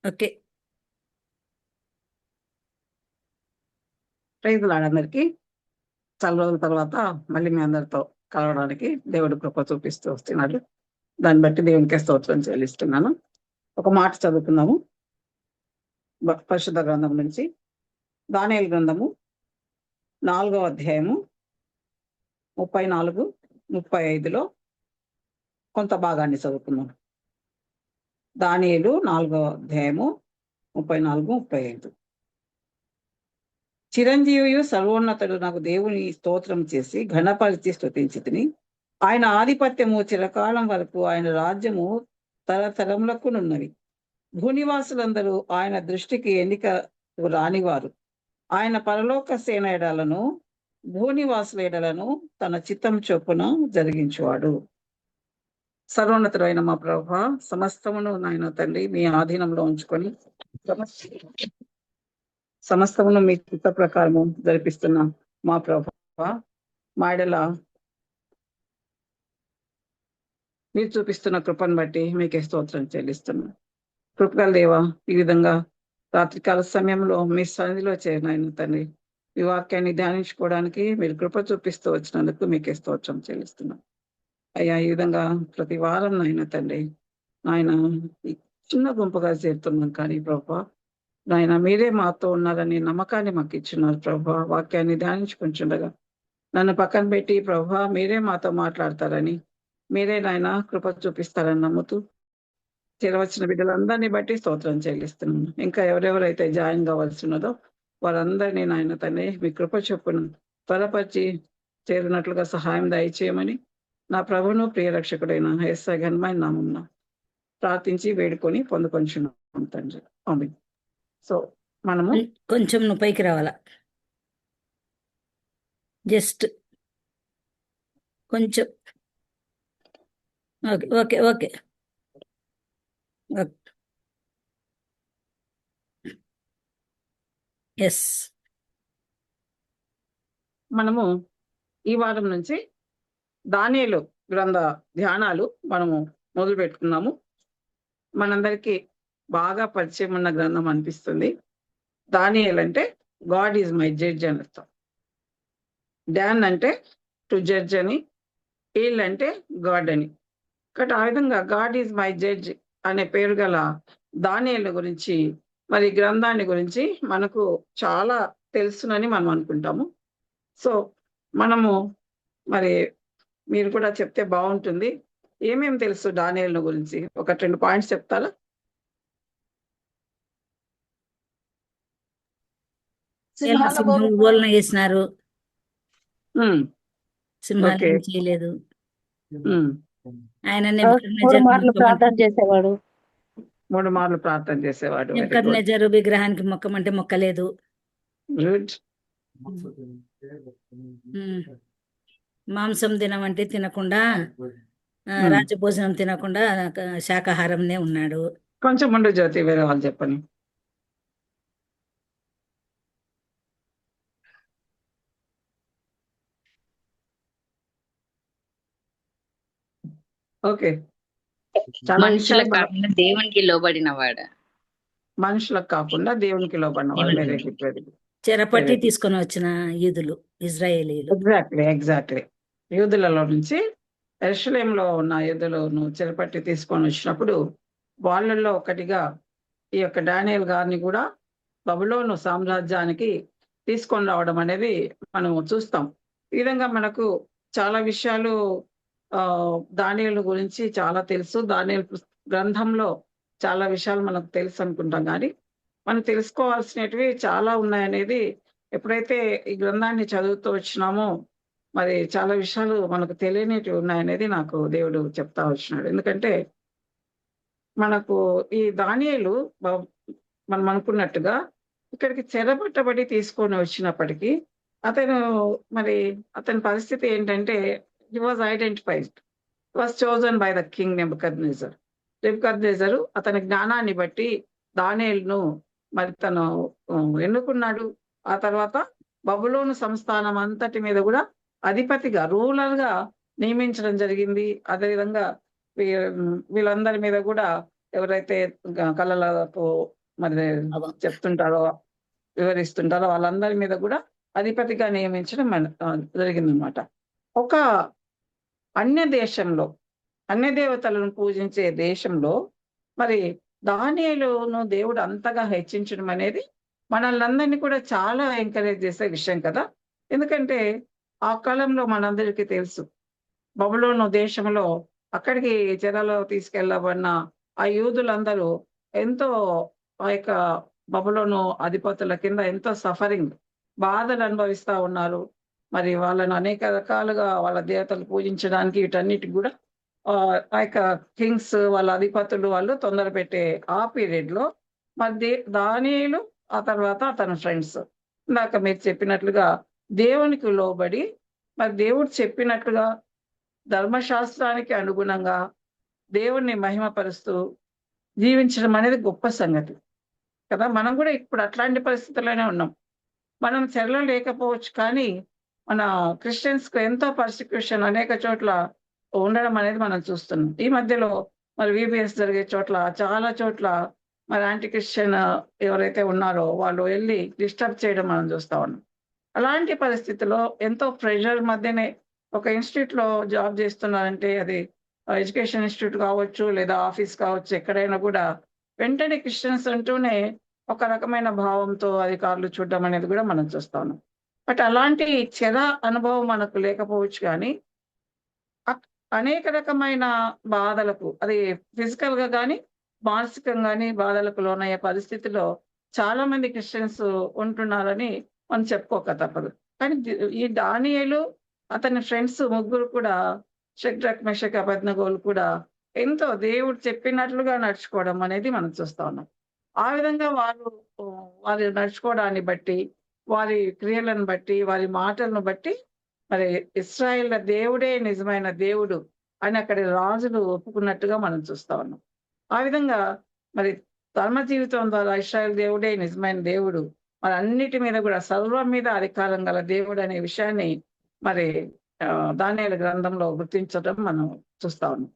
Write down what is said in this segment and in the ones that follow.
Okay. Praise lord అందరికీ. చాలా రోజుల తర్వాత మళ్ళీ మీ అందరితో కలవడానికి దేవుడు కృప చూపిస్తూ వస్తున్నాడు. దాన్ని బట్టి దేవునికే స్తోత్రం చెల్లిస్తున్నాను. ఒక మాట చదువుకుందాము పరిశుద్ధ గ్రంథం నుంచి. దానియేలు గ్రంథము 4వ అధ్యాయము 34, 35లో కొంత భాగాన్ని చదువుకుందాం. దానియేలు 4వ అధ్యాయము 34, 35. చిరంజీవియు సర్వోన్నతుడు నాకు దేవుని స్తోత్రం చేసి ఘనపరిచి స్తుతించితిని. ఆయన ఆధిపత్యము చిరకాలం వరకు, ఆయన రాజ్యము తరతరములకునున్నవి. భూనివాసులందరూ ఆయన దృష్టికి ఎన్నిక రానివారు. ఆయన పరలోక సేన ఎడలను భూనివాసుల ఎడలను తన చిత్తం చొప్పున జరిగించువాడు. సర్వోన్నతుడైన మా ప్రభువా, సమస్తమును నాయన తండ్రి మీ ఆధీనంలో ఉంచుకొని సమస్తమును మీ చిత్త ప్రకారము జరిపిస్తున్న మా ప్రభువా, మా ఎడల మీరు చూపిస్తున్న కృపను బట్టి మీకే స్తోత్రం చెల్లిస్తున్నాం. కృపగల దేవా, ఈ విధంగా రాత్రికాల సమయంలో మీ సన్నిధిలో చేరినాయన తండ్రి, ఈ వాక్యాన్ని ధ్యానించుకోవడానికి మీరు కృప చూపిస్తూ వచ్చినందుకు మీకే స్తోత్రం చెల్లిస్తున్నాం. అయ్యా, ఈ విధంగా ప్రతి వారం నాయన తండ్రి, నాయన ఈ చిన్న గుంపుగా చేరుతున్నాం, కానీ ప్రభా నాయన మీరే మాతో ఉన్నారని నమ్మకాన్ని మాకు ఇచ్చినారు ప్రభా. వాక్యాన్ని ధ్యానించుకుంటుండగా నన్ను పక్కన పెట్టి ప్రభా మీరే మాతో మాట్లాడతారని, మీరే నాయన కృప చూపిస్తారని నమ్ముతూ చేరవచ్చిన బిడ్డలందరినీ బట్టి స్తోత్రం చెల్లిస్తున్నాను. ఇంకా ఎవరెవరైతే జాయిన్ కావాల్సి ఉన్నదో వారందరినీ నాయన తండ్రి మీ కృప చొప్పున త్వరపరిచి చేరినట్లుగా సహాయం దయచేయమని నా ప్రభువును ప్రియరక్షకుడైన యేసయ్య ఘనమైన నామమున ప్రార్థించి వేడుకొని పొందుకొంచున్నాం తండ్రి. ఆమేన్. సో మనము కొంచెం నువ్వు పైకి రావాలా, జస్ట్ కొంచెం. Okay okay okay yes. మనము ఈ వారం నుంచి దానియేలు గ్రంథ ధ్యానాలు మనము మొదలు పెట్టుకున్నాము. మనందరికీ బాగా పరిచయం ఉన్న గ్రంథం అనిపిస్తుంది. దానియేలు అంటే గాడ్ ఈజ్ మై జడ్జ్ అని అర్థం. డాన్ అంటే టు జడ్జ్ అని, ఏల్ అంటే గాడ్ అని. కాబట్టి ఆ విధంగా గాడ్ ఈజ్ మై జడ్జ్ అనే పేరు గల దానియేలు గురించి, మరి గ్రంథాన్ని గురించి మనకు చాలా తెలుసునని మనం అనుకుంటాము. సో మనము మరి మీరు కూడా చెప్తే బాగుంటుంది. ఏమేమి తెలుసు దానియేలు గురించి? 1-2 పాయింట్స్ చెప్తారా? సింహం గోలన వేసినారు, సింహాలు ఓకే. ఏం చేయలేదు. ఆయన 3 మార్లు ప్రార్థన చేసేవాడు. 3 మార్లు ప్రార్థన చేసేవాడు. నెబుకద్నెజరు విగ్రహానికి మొక్కమంటే మొక్కలేదు. గుడ్. మాంసం తినమంటే తినకుండా, రాజభోజనం తినకుండా శాకాహారంనే ఉన్నాడు. కొంచెం ముందు జ్యోతి, వేరే వాళ్ళు చెప్పండి. ఓకే. మనుషులకు కాకుండా దేవునికి లోబడినవాడు. మనుషులకు కాకుండా దేవునికి లోబడినవాడు. Very good, very good. చెరపట్టి తీసుకొని వచ్చిన యూదులు, ఇజ్రాయేలీలు. ఎగ్జాక్ట్లీ. యూదులలో నుంచి యెరూషలేములో ఉన్న యూదులను చెరపట్టి తీసుకొని వచ్చినప్పుడు వాళ్ళల్లో ఒకటిగా ఈ యొక్క దానియేలు గారిని కూడా బబులోను సామ్రాజ్యానికి తీసుకొని రావడం అనేది మనం చూస్తాం. ఈ విధంగా మనకు చాలా విషయాలు దానియేలు గురించి చాలా తెలుసు. దానియేలు గ్రంథంలో చాలా విషయాలు మనకు తెలుసు అనుకుంటాం, కానీ మనం తెలుసుకోవాల్సినవి చాలా ఉన్నాయనేది ఎప్పుడైతే ఈ గ్రంథాన్ని చదువుతూ వచ్చినామో మరి చాలా విషయాలు మనకు తెలియనివి ఉన్నాయనేది నాకు దేవుడు చెప్తా వచ్చినాడు. ఎందుకంటే మనకు ఈ దానియేలు మనం అనుకున్నట్టుగా ఇక్కడికి చెరపట్టబడి తీసుకొని వచ్చినప్పటికీ అతని పరిస్థితి ఏంటంటే, he was identified, was chosen by the king Nebuchadnezzar. Nebuchadnezzar అతని జ్ఞానాన్ని బట్టి దానియేలును మరి తను ఎన్నుకున్నాడు. ఆ తర్వాత బబులోను సంస్థానం అంతటి మీద కూడా అధిపతిగా, రూలర్ గా నియమించడం జరిగింది. అదేవిధంగా వీళ్ళందరి మీద కూడా ఎవరైతే కళలకు మరి అవ- చెప్తుంటారో వివరిస్తుంటారో వాళ్ళందరి మీద కూడా అధిపతిగా నియమించడం జరిగిందనమాట. ఒక అన్య దేశంలో అన్య దేవతలను పూజించే దేశంలో మరి దానియేలును దేవుడు అంతగా హెచ్చించడం అనేది మనల్ని అందరినీ కూడా చాలా ఎంకరేజ్ చేసే విషయం కదా. ఎందుకంటే ఆ కాలంలో మనందరికీ తెలుసు, బబులోను దేశంలో అక్కడికి చెరలో తీసుకెళ్ళబడిన ఆ యూదులందరూ ఎంతో ఆ యొక్క బబులోను అధిపతుల కింద ఎంతో సఫరింగ్ బాధలు అనుభవిస్తా ఉన్నారు. మరి వాళ్ళను అనేక రకాలుగా వాళ్ళ దేవతలు పూజించడానికి వీటన్నిటికి కూడా ఆ యొక్క కింగ్స్ వాళ్ళ అధిపతులు వాళ్ళు తొందర పెట్టే ఆ పీరియడ్ లో మరి దానియేలు ఆ తర్వాత అతని ఫ్రెండ్స్ ఇందాక మీరు చెప్పినట్లుగా దేవునికి లోబడి మరి దేవుడు చెప్పినట్లుగా ధర్మశాస్త్రానికి అనుగుణంగా దేవుణ్ణి మహిమపరుస్తూ జీవించడం అనేది గొప్ప సంగతి కదా. మనం కూడా ఇప్పుడు అట్లాంటి పరిస్థితుల్లోనే ఉన్నాం. మనం చెరలో లేకపోవచ్చు, కానీ మన క్రిస్టియన్స్ కు ఎంతో పర్సిక్యూషన్ అనేక చోట్ల ఉండడం అనేది మనం చూస్తున్నాం. ఈ మధ్యలో మరి విబిఎస్ జరిగే చోట్ల చాలా చోట్ల మరి యాంటీ క్రిస్టియన్ ఎవరైతే ఉన్నారో వాళ్ళు వెళ్ళి డిస్టర్బ్ చేయడం మనం చూస్తా ఉన్నాం. అలాంటి పరిస్థితుల్లో ఎంతో ప్రెషర్ మధ్యనే ఒక ఇన్స్టిట్యూట్ లో జాబ్ చేస్తున్నారంటే అది ఎడ్యుకేషన్ ఇన్స్టిట్యూట్ కావచ్చు లేదా ఆఫీస్ కావచ్చు, ఎక్కడైనా కూడా వెంటనే క్రిస్టియన్స్ అంటూనే ఒక రకమైన భావంతో అధికారులు చూడడం అనేది కూడా మనం చూస్తా ఉన్నాం. బట్ అలాంటి చెర అనుభవం మనకు లేకపోవచ్చు, కానీ అనేక రకమైన బాధలకు, అది ఫిజికల్ గా కానీ మానసికంగా కానీ బాధలకు లోనయ్యే పరిస్థితిలో చాలా మంది క్రిస్టియన్స్ ఉంటున్నారని మనం చెప్పుకోక తప్పదు. కానీ ఈ దానియేలు అతని ఫ్రెండ్స్ ముగ్గురు కూడా, షడ్రక్ మెషక్ అబేద్నెగోలు కూడా ఎంతో దేవుడు చెప్పినట్లుగా నడుచుకోవడం అనేది మనం చూస్తా ఉన్నాం. ఆ విధంగా వారి నడుచుకోవడాన్ని బట్టి, వారి క్రియలను బట్టి, వారి మాటలను బట్టి మరి ఇశ్రాయేల్ దేవుడే నిజమైన దేవుడు అని అక్కడి రాజులు ఒప్పుకున్నట్టుగా మనం చూస్తా ఉన్నాం. ఆ విధంగా మరి ధర్మ జీవితం ద్వారా ఇశ్రాయేల్ దేవుడే నిజమైన దేవుడు, మరి అన్నిటి మీద కూడా సర్వం మీద అధికారం గల దేవుడు అనే విషయాన్ని మరి దానియేలు గ్రంథంలో గుర్తించడం మనం చూస్తా ఉన్నాం.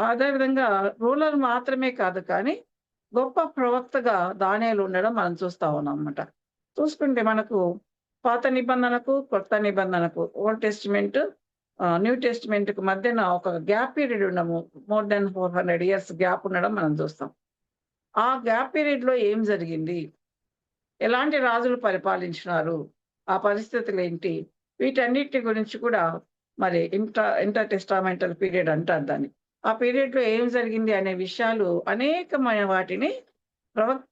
అదే విధంగా రూలర్ మాత్రమే కాదు, కానీ గొప్ప ప్రవక్తగా దానియేలు ఉండడం మనం చూస్తా ఉన్నాం అన్నమాట. చూసుకుంటే మనకు పాత నిబంధనకు కొత్త నిబంధనకు, ఓల్డ్ టెస్టిమెంట్ న్యూ టెస్టిమెంట్ కు మధ్యన ఒక గ్యాప్ పీరియడ్ ఉండము, మోర్ దెన్ 400 years గ్యాప్ ఉండడం మనం చూస్తాం. ఆ గ్యాప్ పీరియడ్ లో ఏం జరిగింది, ఎలాంటి రాజులు పరిపాలించినారు, ఆ పరిస్థితులు ఏంటి, వీటన్నిటి గురించి కూడా మరి ఇంటర్ టెస్టామెంటల్ పీరియడ్ అంటారు దాన్ని. ఆ పీరియడ్ లో ఏం జరిగింది అనే విషయాలు అనేకమైన వాటిని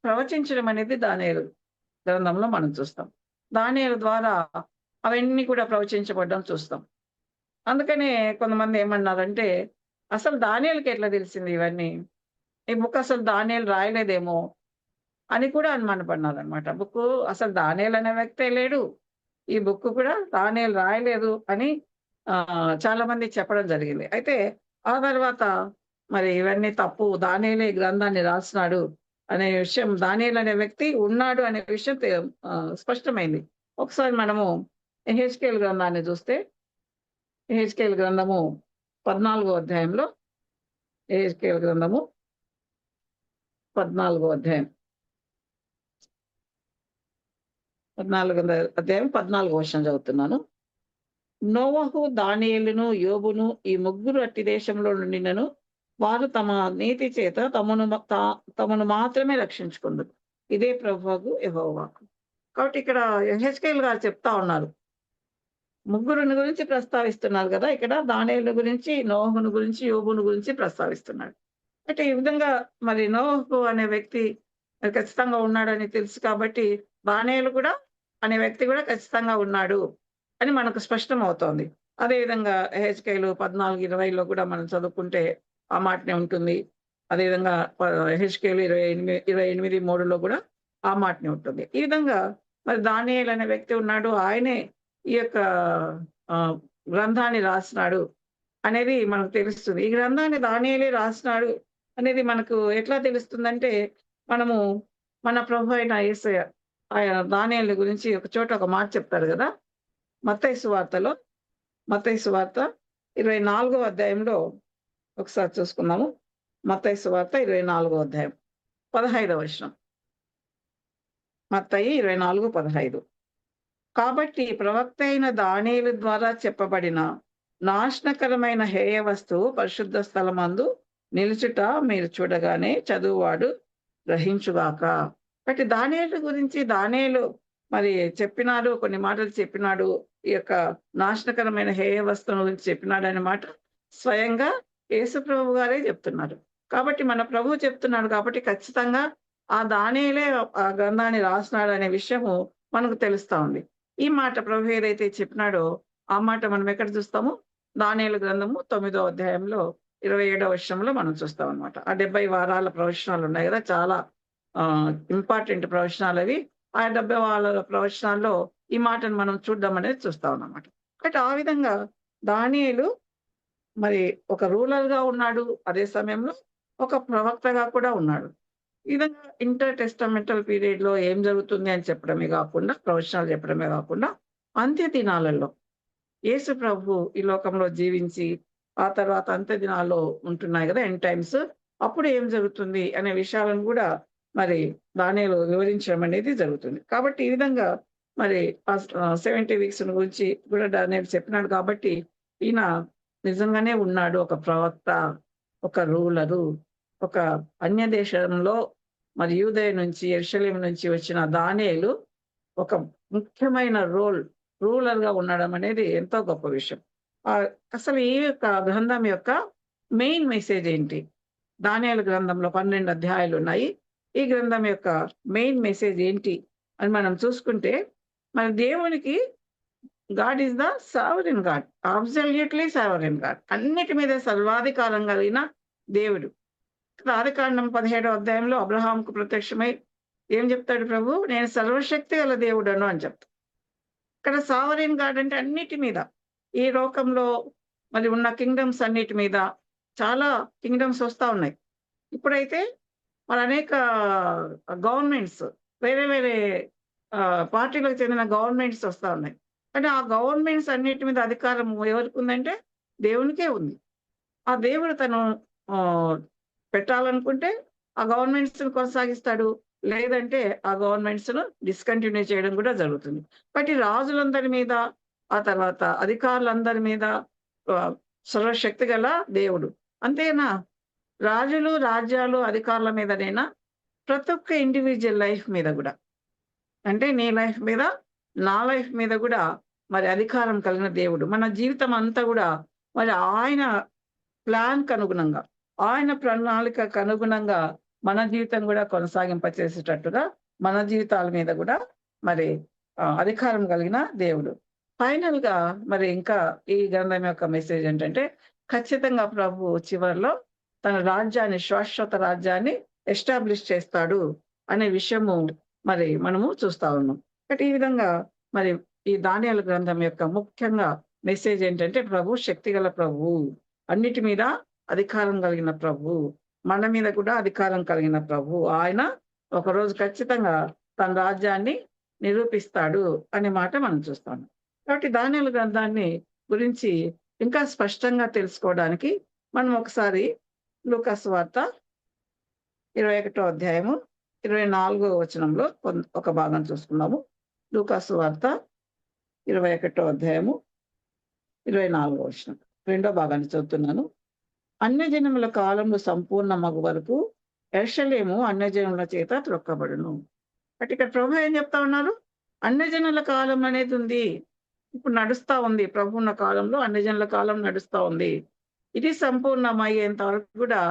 ప్రవచించడం అనేది దానియేలు గ్రంథంలో మనం చూస్తాం. దానియేలు ద్వారా అవన్నీ కూడా ప్రవచించబడ్డం చూస్తాం. అందుకనే కొంతమంది ఏమన్నారంటే, అసలు దానియేలుకి ఎట్లా తెలిసింది ఇవన్నీ, ఈ బుక్ అసలు దానియేలు రాయలేదేమో అని కూడా అనుమానపడినారు అనమాట. బుక్ అసలు దానియేలు అనే వ్యక్తే లేడు, ఈ బుక్ కూడా దానియేలు రాయలేదు అని చాలా మంది చెప్పడం జరిగింది. అయితే ఆ తర్వాత మరి ఇవన్నీ తప్పు, దానియేలే ఈ గ్రంథాన్ని రాసినాడు అనే విషయం, దానియేలు అనే వ్యక్తి ఉన్నాడు అనే విషయం స్పష్టమైంది. ఒకసారి మనము యెహెజ్కేలు గ్రంథాన్ని చూస్తే, యెహెజ్కేలు గ్రంథము 14వ అధ్యాయంలో, యెహెజ్కేలు గ్రంథము 14వ అధ్యాయం 14వ వచనం చదువుతున్నాను. నోవహు, దానియేలును, యోబును ఈ ముగ్గురు అట్టి దేశంలో నుండినను వారు తమ నీతి చేత తమను మాత్రమే రక్షించుకుందరు, ఇదే ప్రభువు యెహోవా. కాబట్టి ఇక్కడ యెహెజ్కేలు గారు చెప్తా ఉన్నారు, ముగ్గురుని గురించి ప్రస్తావిస్తున్నారు కదా. ఇక్కడ దానియేలు గురించి, నోవహును గురించి, యోబును గురించి ప్రస్తావిస్తున్నాడు. అంటే ఈ విధంగా మరి నోవహు అనే వ్యక్తి ఖచ్చితంగా ఉన్నాడని తెలుసు కాబట్టి దానియేలు కూడా అనే వ్యక్తి కూడా ఖచ్చితంగా ఉన్నాడు అని మనకు స్పష్టం అవుతోంది. అదేవిధంగా యెహెజ్కేలు 14:20లో కూడా మనం చదువుకుంటే ఆ మాటనే ఉంటుంది. అదేవిధంగా యెహెజ్కేలు 28:3లో కూడా ఆ మాటనే ఉంటుంది. ఈ విధంగా మరి దానియేలు అనే వ్యక్తి ఉన్నాడు, ఆయనే ఈ యొక్క గ్రంథాన్ని రాసినాడు అనేది మనకు తెలుస్తుంది. ఈ గ్రంథాన్ని దానియేలే రాసినాడు అనేది మనకు ఎట్లా తెలుస్తుందంటే, మనము మన ప్రభు అయిన యేసయ్య ఆయన దానియేలు గురించి ఒక చోట ఒక మాట చెప్తారు కదా. మత్తయి సువార్తలో, మత్తయి సువార్త 24వ అధ్యాయంలో ఒకసారి చూసుకున్నాము. మత్తయి సువార్త 24వ అధ్యాయం 15వ వచనం. మత్తయి 24:15. కాబట్టి ప్రవక్త అయిన దానియేలు ద్వారా చెప్పబడిన నాశనకరమైన హేయ వస్తువు పరిశుద్ధ స్థలమందు నిలుచుట మీరు చూడగానే చదువువాడు గ్రహించుగాక. కాబట్టి దానియేలు గురించి దానియేలు మరి చెప్పినాడు, కొన్ని మాటలు చెప్పినాడు. ఈ యొక్క నాశనకరమైన హేయ వస్తువు గురించి చెప్పినాడు అనే మాట స్వయంగా యేసు ప్రభు గారే చెప్తున్నారు. కాబట్టి మన ప్రభు చెప్తున్నాడు కాబట్టి ఖచ్చితంగా ఆ దానియేలే ఆ గ్రంథాన్ని రాసినాడు అనే విషయము మనకు తెలుస్తా ఉంది. ఈ మాట ప్రభు ఏదైతే చెప్పినాడో ఆ మాట మనం ఎక్కడ చూస్తాము? దానియేలు గ్రంథము 9వ అధ్యాయంలో 27వ వచనంలో మనం చూస్తాం అనమాట. ఆ 70 వారాల ప్రవచనాలు ఉన్నాయి కదా, చాలా ఇంపార్టెంట్ ప్రవచనాలు అవి. ఆ 70 వారాల ప్రవచనాల్లో ఈ మాటను మనం చూడడం అనేది చూస్తాం అన్నమాట. కాబట్టి ఆ విధంగా దానియేలు మరి ఒక రూలర్ గా ఉన్నాడు, అదే సమయంలో ఒక ప్రవక్తగా కూడా ఉన్నాడు. ఈ విధంగా ఇంటర్ టెస్టమెంటల్ పీరియడ్ లో ఏం జరుగుతుంది అని చెప్పడమే కాకుండా, ప్రవచనాలు చెప్పడమే కాకుండా, అంత్య దినాలలో యేసు ప్రభు ఈ లోకంలో జీవించి ఆ తర్వాత అంత్య దినాల్లో ఉంటున్నాయి కదా, ఎండ్ టైమ్స్, అప్పుడు ఏం జరుగుతుంది అనే విషయాలను కూడా మరి దానియేలు వివరించడం అనేది జరుగుతుంది. కాబట్టి ఈ విధంగా మరి 70 వీక్స్ గురించి కూడా దానియేలు చెప్పినాడు. కాబట్టి ఈయన నిజంగానే ఉన్నాడు, ఒక ప్రవక్త, ఒక రూలరు, ఒక అన్య దేశంలో మరి యూదయ నుంచి, యెరూషలేము నుంచి వచ్చిన దానియేలు ఒక ముఖ్యమైన రూలర్ గా ఉండడం అనేది ఎంతో గొప్ప విషయం. అసలు ఈ యొక్క గ్రంథం యొక్క మెయిన్ మెసేజ్ ఏంటి? దానియేలు గ్రంథంలో 12 అధ్యాయాలు ఉన్నాయి. ఈ గ్రంథం యొక్క మెయిన్ మెసేజ్ ఏంటి అని మనం చూసుకుంటే, మన దేవునికి God is the sovereign God, absolutely sovereign God, అన్నిటి మీద సర్వాధికారం కలిగిన దేవుడు. ఆదికాండం 17వ అధ్యాయంలో అబ్రహాంకు ప్రత్యక్షమై ఏం చెప్తాడు ప్రభు? నేను సర్వశక్తి గల దేవుడను అని చెప్తాడు. ఇక్కడ సావరెన్ గాడ్ అంటే అన్నిటి మీద, ఈ లోకంలో మరి ఉన్న కింగ్డమ్స్ అన్నిటి మీద, చాలా కింగ్డమ్స్ వస్తా ఉన్నాయి. ఇప్పుడైతే మరి అనేక గవర్నమెంట్స్, వేరే వేరే పార్టీలకు చెందిన గవర్నమెంట్స్ వస్తా ఉన్నాయి. కానీ ఆ గవర్నమెంట్స్ అన్నిటి మీద అధికారం ఎవరికి ఉందంటే దేవునికే ఉంది. ఆ దేవుడు తను పెట్టాలనుకుంటే ఆ గవర్నమెంట్స్ కొనసాగిస్తాడు, లేదంటే ఆ గవర్నమెంట్స్ ను డిస్కంటిన్యూ చేయడం కూడా జరుగుతుంది. కాబట్టి రాజులందరి మీద, ఆ తర్వాత అధికారులందరి మీద సర్వశక్తి గల దేవుడు. అంతేనా? రాజులు, రాజ్యాలు, అధికారుల మీదనైనా ప్రతి ఒక్క ఇండివిజువల్ లైఫ్ మీద కూడా, అంటే నీ లైఫ్ మీద, నా లైఫ్ మీద కూడా మరి అధికారం కలిగిన దేవుడు. మన జీవితం అంతా కూడా మరి ఆయన ప్లాన్కి అనుగుణంగా, ఆయన ప్రణాళికకు అనుగుణంగా మన జీవితం కూడా కొనసాగింపచేసేటట్టుగా మన జీవితాల మీద కూడా మరి అధికారం కలిగిన దేవుడు. ఫైనల్ గా మరి ఇంకా ఈ గ్రంథం యొక్క మెసేజ్ ఏంటంటే, ఖచ్చితంగా ప్రభు చివరిలో తన రాజ్యాన్ని, శాశ్వత రాజ్యాన్ని ఎస్టాబ్లిష్ చేస్తాడు అనే విషయము మరి మనము చూస్తా ఉన్నాం. బట్ ఈ విధంగా మరి ఈ దానియేలు గ్రంథం యొక్క ముఖ్యంగా మెసేజ్ ఏంటంటే, ప్రభు శక్తిగల ప్రభు, అన్నిటి మీద అధికారం కలిగిన ప్రభు, మన మీద కూడా అధికారం కలిగిన ప్రభు. ఆయన ఒకరోజు ఖచ్చితంగా తన రాజ్యాన్ని నిరూపిస్తాడు అనే మాట మనం చూస్తాం. కాబట్టి దానియేలు గ్రంథాన్ని గురించి ఇంకా స్పష్టంగా తెలుసుకోవడానికి మనం ఒకసారి లూకా సువార్త 21వ అధ్యాయము 24వ వచనంలో ఒక భాగం చూసుకున్నాము. లూకా సువార్త 21వ అధ్యాయము 24వ వచనం, రెండో భాగాన్ని చదువుతున్నాను. అన్యజనముల కాలంలో సంపూర్ణ మగు వరకు యెరూషలేము అన్యజనుల చేత త్రొక్కబడును. అంటే ఇక్కడ ప్రభు ఏం చెప్తా ఉన్నారు? అన్యజనుల కాలం అనేది ఉంది, ఇప్పుడు నడుస్తా ఉంది. ప్రభు ఉన్న కాలంలో అన్యజనుల కాలం నడుస్తా ఉంది. ఇది సంపూర్ణమయ్యేంత వరకు కూడా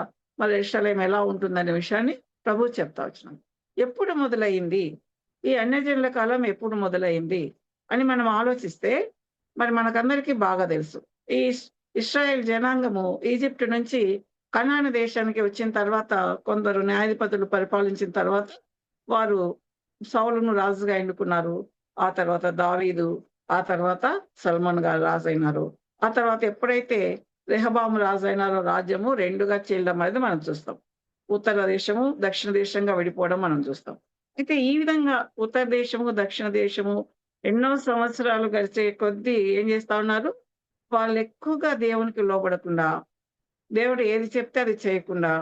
మరి యెరూషలేము ఎలా ఉంటుందనే విషయాన్ని ప్రభు చెప్తా వచ్చినాం. ఎప్పుడు మొదలైంది ఈ అన్యజనుల కాలం? ఎప్పుడు మొదలైంది అని మనం ఆలోచిస్తే మరి మనకందరికీ బాగా తెలుసు. ఈ ఇశ్రాయేల్ జనాంగము ఈజిప్ట్ నుంచి కనాను దేశానికి వచ్చిన తర్వాత, కొందరు న్యాయాధిపతులు పరిపాలించిన తర్వాత వారు సౌలును రాజుగా ఎన్నుకున్నారు. ఆ తర్వాత దావీదు, ఆ తర్వాత సల్మాన్ గారు రాజు అయినారు. ఆ తర్వాత ఎప్పుడైతే రెహబాము రాజు అయినారో రాజ్యము రెండుగా చీలడం అనేది మనం చూస్తాం. ఉత్తర దేశము, దక్షిణ దేశంగా విడిపోవడం మనం చూస్తాం. అయితే ఈ విధంగా ఉత్తర దేశము, దక్షిణ దేశము ఎన్నో సంవత్సరాలు గడిచే కొద్దీ ఏం చేస్తా ఉన్నారు? వాళ్ళు ఎక్కువగా దేవునికి లోబడకుండా, దేవుడు ఏది చెప్తే అది చేయకుండా,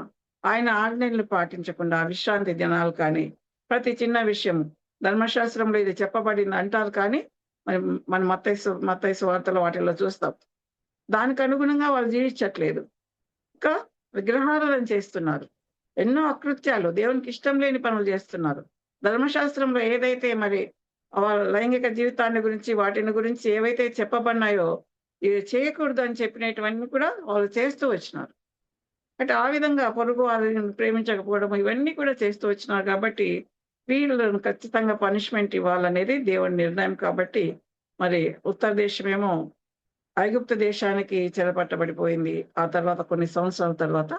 ఆయన ఆజ్ఞలు పాటించకుండా విశ్రాంతి దినాలు కానీ ప్రతి చిన్న విషయం ధర్మశాస్త్రంలో ఇది చెప్పబడింది అంటారు కానీ మరి మన మత్తయి వార్తలు వాటిల్లో చూస్తాం. దానికి అనుగుణంగా వాళ్ళు జీవించట్లేదు. ఇంకా విగ్రహారాధన చేస్తున్నారు. ఎన్నో అకృత్యాలు, దేవునికి ఇష్టం లేని పనులు చేస్తున్నారు. ధర్మశాస్త్రంలో ఏదైతే మరి వాళ్ళ లైంగిక జీవితాన్ని గురించి వాటిని గురించి ఏవైతే చెప్పబడినాయో ఇవి చేయకూడదు అని చెప్పినటువన్నీ కూడా వాళ్ళు చేస్తూ వచ్చినారు. అంటే ఆ విధంగా పొరుగు వారిని ప్రేమించకపోవడం ఇవన్నీ కూడా చేస్తూ వచ్చినారు. కాబట్టి వీళ్ళను ఖచ్చితంగా పనిష్మెంట్ ఇవ్వాలనేది దేవుని నిర్ణయం. కాబట్టి మరి ఉత్తర దేశమేమో ఐగుప్తు దేశానికి చెరపట్టబడిపోయింది. ఆ తర్వాత కొన్ని సంవత్సరాల తర్వాత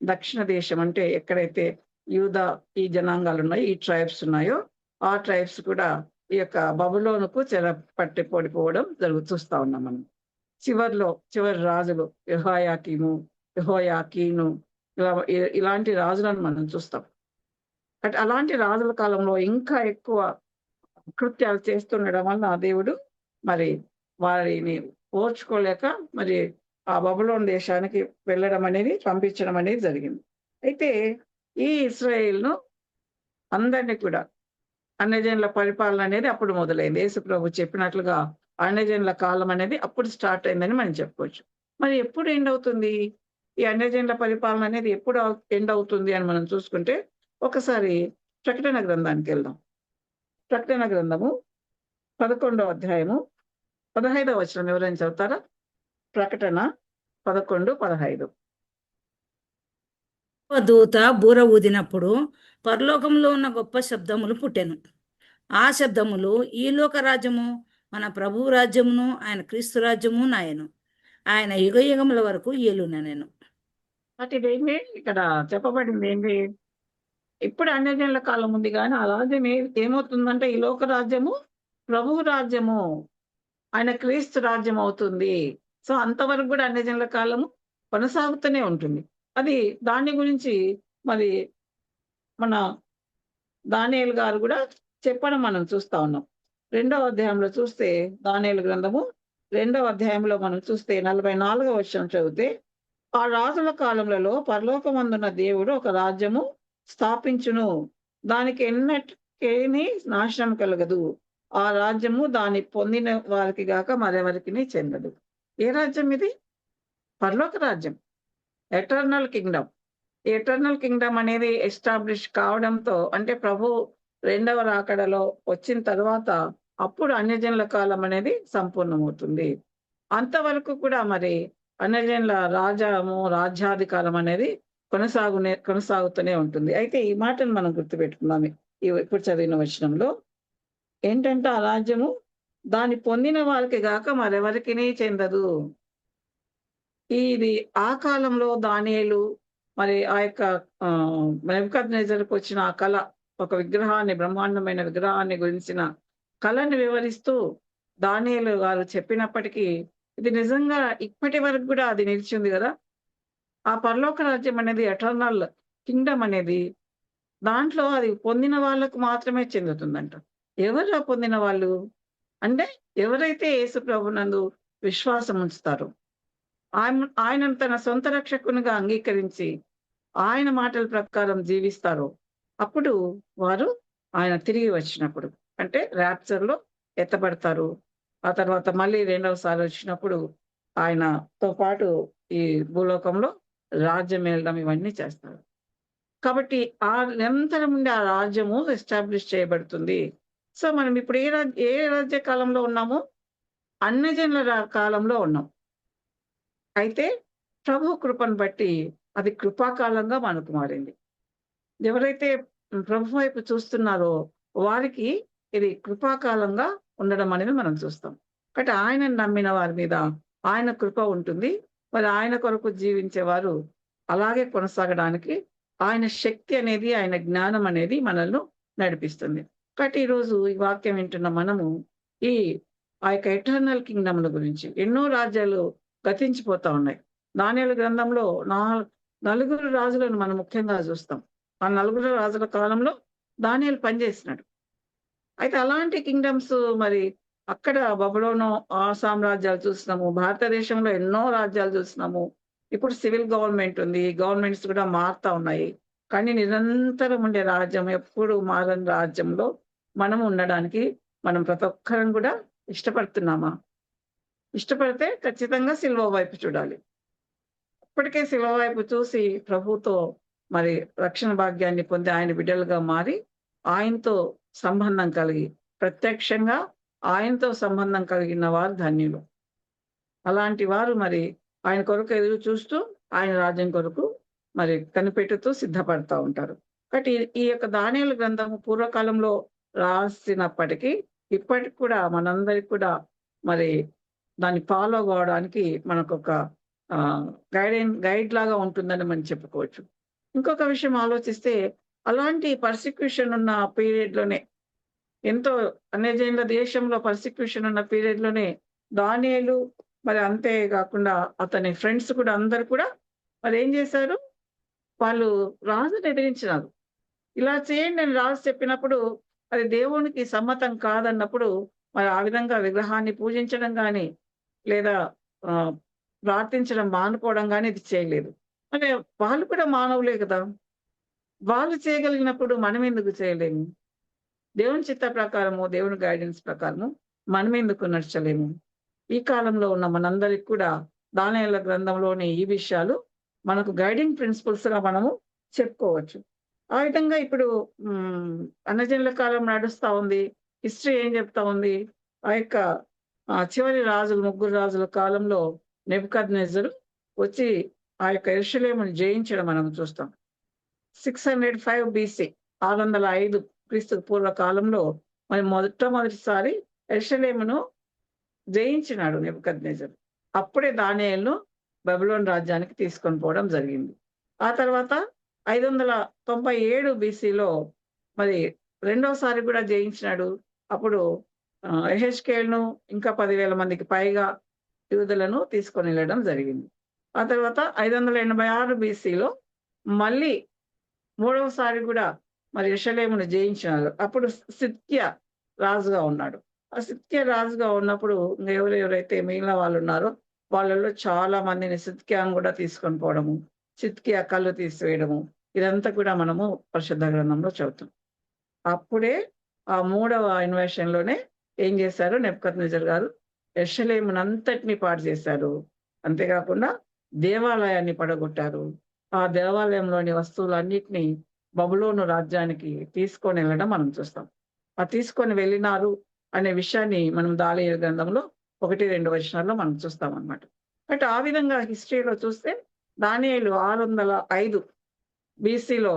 దక్షిణ దేశం అంటే ఎక్కడైతే యూదా ఈ జనాంగాలు ఉన్నాయో, ఈ ట్రైబ్స్ ఉన్నాయో ఆ ట్రైబ్స్ కూడా ఈ యొక్క బబులోనుకు పడిపోవడం చూస్తా ఉన్నాం మనం. చివరి రాజులు యెహోయాకీను ఇలాంటి రాజులను మనం చూస్తాం. అంటే అలాంటి రాజుల కాలంలో ఇంకా ఎక్కువ కృత్యాలు చేస్తుండడం వల్ల దేవుడు మరి వారిని ఓర్చుకోలేక మరి ఆ బబులోన్ దేశానికి పంపించడం అనేది జరిగింది. అయితే ఈ ఇశ్రాయేలును అందరినీ కూడా అన్యజనుల పరిపాలన అనేది అప్పుడు మొదలైంది. యేసు ప్రభు చెప్పినట్లుగా అన్యజనుల కాలం అనేది అప్పుడు స్టార్ట్ అయిందని మనం చెప్పుకోవచ్చు. మరి ఎప్పుడు ఎండ్ అవుతుంది ఈ అన్యజనుల పరిపాలన అనేది, ఎప్పుడు ఎండ్ అవుతుంది అని మనం చూసుకుంటే ఒకసారి ప్రకటన గ్రంథానికి వెళ్దాం. ప్రకటన గ్రంథము 11వ అధ్యాయము 15వ వచనం ఎవరైనా చదువుతారా? ప్రకటన 11:15. దూత బూర ఊదినప్పుడు పరలోకంలో ఉన్న గొప్ప శబ్దములు పుట్టెను. ఆ శబ్దములు ఈ లోక రాజ్యము మన ప్రభు రాజ్యమును ఆయన క్రీస్తు రాజ్యము నాయను. ఆయన యుగ యుగముల వరకు ఏలునెను. అంటే ఇదేంటి ఇక్కడ చెప్పబడింది ఏంటి? ఇప్పుడు అన్యజనుల కాలం ఉంది కానీ ఆ రాజ్యం ఏమవుతుందంటే ఈ లోక రాజ్యము ప్రభువు రాజ్యము ఆయన క్రీస్తు రాజ్యం అవుతుంది. సో అంతవరకు కూడా అన్యజనుల కాలము కొనసాగుతూనే ఉంటుంది. అది దాని గురించి మరి మన దానియేలు గారు కూడా చెప్పడం మనం చూస్తా ఉన్నాం. 2వ అధ్యాయంలో చూస్తే దానియేలు గ్రంథము 2వ అధ్యాయంలో మనం చూస్తే 44వ వచనం చదివితే, ఆ రాజుల కాలములలో పరలోకమందున్న దేవుడు ఒక రాజ్యము స్థాపించును, దానికి ఎన్నటికేని నాశనం కలగదు. ఆ రాజ్యము దాన్ని పొందిన వారికి గాక మరెవరికి చెందదు. ఏ రాజ్యం ఇది? పరలోక రాజ్యం, ఎటర్నల్ కింగ్డమ్. ఎటర్నల్ కింగ్డమ్ అనేది ఎస్టాబ్లిష్ కావడంతో, అంటే ప్రభు 2వ రాకడలో వచ్చిన తర్వాత అప్పుడు అన్యజనుల కాలం అనేది సంపూర్ణమవుతుంది. అంతవరకు కూడా మరి అన్యజనుల రాజ్యాధికారం అనేది కొనసాగుతూనే ఉంటుంది. అయితే ఈ మాటను మనం గుర్తుపెట్టుకుందాం. ఇప్పుడు చదివిన వచనంలో ఏంటంటే ఆ రాజ్యము దాన్ని పొందిన వారికి గాక మరెవరికి చెందదు. ఇది ఆ కాలంలో దానియేలు మరి ఆ యొక్క నెబుకద్నెజరుకు వచ్చిన ఆ కళ, ఒక విగ్రహాన్ని, బ్రహ్మాండమైన విగ్రహాన్ని గురించిన కళని వివరిస్తూ దానియేలు గారు చెప్పినప్పటికీ ఇది నిజంగా ఇప్పటి వరకు కూడా అది నిలిచింది కదా. ఆ పరలోక రాజ్యం అనేది ఎటర్నల్ కింగ్డమ్ అనేది దాంట్లో అది పొందిన వాళ్ళకు మాత్రమే చెందుతుందంట. ఎవరు ఆ పొందిన వాళ్ళు అంటే ఎవరైతే యేసు ప్రభునందు విశ్వాసం ఉంచుతారో, ఆయనను తన సొంత రక్షకునిగా అంగీకరించి ఆయన మాటల ప్రకారం జీవిస్తారో అప్పుడు వారు ఆయన తిరిగి వచ్చినప్పుడు అంటే ర్యాప్చర్లో ఎత్తబడతారు. ఆ తర్వాత మళ్ళీ 2వసారి వచ్చినప్పుడు ఆయనతో పాటు ఈ భూలోకంలో రాజ్యం వెళ్ళడం ఇవన్నీ చేస్తారు. కాబట్టి ఆ నిరంతరం ఉండే ఆ రాజ్యము ఎస్టాబ్లిష్ చేయబడుతుంది. సో మనం ఇప్పుడు ఏ రాజ్య కాలంలో ఉన్నామో? అన్యజనుల కాలంలో ఉన్నాం. అయితే ప్రభు కృపను బట్టి అది కృపాకాలంగా మనకు మారింది. ఎవరైతే ప్రభు వైపు చూస్తున్నారో వారికి ఇది కృపాకాలంగా ఉండడం అనేది మనం చూస్తాం. కాబట్టి ఆయనను నమ్మిన వారి మీద ఆయన కృప ఉంటుంది. మరి ఆయన కొరకు జీవించేవారు అలాగే కొనసాగడానికి ఆయన శక్తి అనేది, ఆయన జ్ఞానం అనేది మనల్ని నడిపిస్తుంది. కాబట్టి ఈరోజు ఈ వాక్యం వింటున్న మనము ఆ యొక్క ఎటర్నల్ కింగ్డమ్ల గురించి, ఎన్నో రాజ్యాలు గతించిపోతా ఉన్నాయి. దానియేలు గ్రంథంలో 4 రాజులను మనం ముఖ్యంగా చూస్తాం. ఆ 4 రాజుల కాలంలో దానియేలు పనిచేసినాడు. అయితే అలాంటి కింగ్డమ్స్ మరి అక్కడ బబులోను ఆ సామ్రాజ్యాలు చూస్తున్నాము, భారతదేశంలో ఎన్నో రాజ్యాలు చూస్తున్నాము. ఇప్పుడు సివిల్ గవర్నమెంట్ ఉంది, గవర్నమెంట్స్ కూడా మారుతా ఉన్నాయి. కానీ నిరంతరం ఉండే రాజ్యం, ఎప్పుడు మారని రాజ్యంలో మనం ఉండడానికి మనం ప్రతి ఒక్కరం కూడా ఇష్టపడుతున్నామా? ఇష్టపడితే ఖచ్చితంగా సిలువ వైపు చూడాలి. ఇప్పటికే సిలువ వైపు చూసి ప్రభుతో మరి రక్షణ భాగ్యాన్ని పొంది ఆయన బిడ్డలుగా మారి ఆయనతో సంబంధం కలిగి ప్రత్యక్షంగా ఆయనతో సంబంధం కలిగిన వారు ధన్యులు. అలాంటి వారు మరి ఆయన కొరకు ఎదురు చూస్తూ ఆయన రాజ్యం కొరకు మరి కనిపెట్టుతూ సిద్ధపడతా ఉంటారు. కాబట్టి ఈ యొక్క దానియేలు గ్రంథము పూర్వకాలంలో రాసినప్పటికీ ఇప్పటికి కూడా మనందరికి కూడా మరి దాన్ని ఫాలో కావడానికి మనకు ఒక గైడ్ లాగా ఉంటుందని మనం చెప్పుకోవచ్చు. ఇంకొక విషయం ఆలోచిస్తే అలాంటి పర్సిక్యూషన్ ఉన్న పీరియడ్ లోనే, ఎంతో అన్యజనుల దేశంలో పర్సిక్యూషన్ ఉన్న పీరియడ్ లోనే దానియేలు మరి అంతే కాకుండా అతని ఫ్రెండ్స్ కూడా అందరు కూడా మరి ఏం చేశారు, వాళ్ళు రాజుని ఎదిరించినారు. ఇలా చేయండి అని రాజు చెప్పినప్పుడు అది దేవునికి సమ్మతం కాదన్నప్పుడు మరి ఆ విధంగా విగ్రహాన్ని పూజించడం కానీ లేదా ప్రార్థించడం మానుకోవడం కానీ ఇది చేయలేదు. అంటే వాళ్ళు కూడా మానవులే కదా, వాళ్ళు చేయగలిగినప్పుడు మనం ఎందుకు చేయలేము? దేవుని చిత్త ప్రకారము, దేవుని గైడెన్స్ ప్రకారము మనం ఎందుకు నడచలేము? ఈ కాలంలో ఉన్న మనందరికి కూడా దానియేలు గ్రంథంలోని ఈ విషయాలు మనకు గైడింగ్ ప్రిన్సిపల్స్ గా మనము చెప్పుకోవచ్చు. ఆ విధంగా ఇప్పుడు అన్నజనుల కాలం నడుస్తా ఉంది. హిస్టరీ ఏం చెప్తా ఉంది? ఆ యొక్క చివరి రాజులు, 3 రాజుల కాలంలో నెబుకద్నెజరు వచ్చి ఆ యొక్క యెరూషలేమును జయించడం మనం చూస్తాం. 605 BC 605 క్రీస్తు పూర్వ కాలంలో మరి మొట్టమొదటిసారి యెరూషలేమును జయించినాడు నెబుకద్నెజరు. అప్పుడే దానియేలును బబులోను రాజ్యానికి తీసుకొని పోవడం జరిగింది. ఆ తర్వాత 597 BCలో మరి రెండోసారి కూడా జయించినాడు. అప్పుడు యెహెజ్కేలును ఇంకా 10,000 మందికి పైగా యూదులను తీసుకొని వెళ్ళడం జరిగింది. ఆ తర్వాత 586 BCలో మళ్ళీ మూడవసారి కూడా మరి యెరూషలేమును జయించినారు. అప్పుడు సిద్కియా రాజుగా ఉన్నాడు. ఆ సిద్కియా రాజుగా ఉన్నప్పుడు ఎవరెవరైతే మిగిలిన వాళ్ళు ఉన్నారో వాళ్ళలో చాలా మందిని సిద్కియాను కూడా తీసుకొని పోవడము, సిద్కియా కళ్ళు తీసివేయడము, ఇదంతా కూడా మనము పరిశుద్ధ గ్రంథంలో చదువుతాం. అప్పుడే ఆ 3వ ఇన్వేషన్ లోనే ఏం చేశారు, నెబుకద్నెజర్ గారు యెరూషలేమునంతటిని పాడు చేశారు. అంతేకాకుండా దేవాలయాన్ని పడగొట్టారు. ఆ దేవాలయంలోని వస్తువులన్నిటినీ బబులోను రాజ్యానికి తీసుకొని వెళ్ళడం మనం చూస్తాం. ఆ తీసుకొని వెళ్ళినారు అనే విషయాన్ని మనం దానియేలు గ్రంథంలో 1-2 వచనాల్లో మనం చూస్తాం అన్నమాట. బట్ ఆ విధంగా హిస్టరీలో చూస్తే దానియేలు 605 BCలో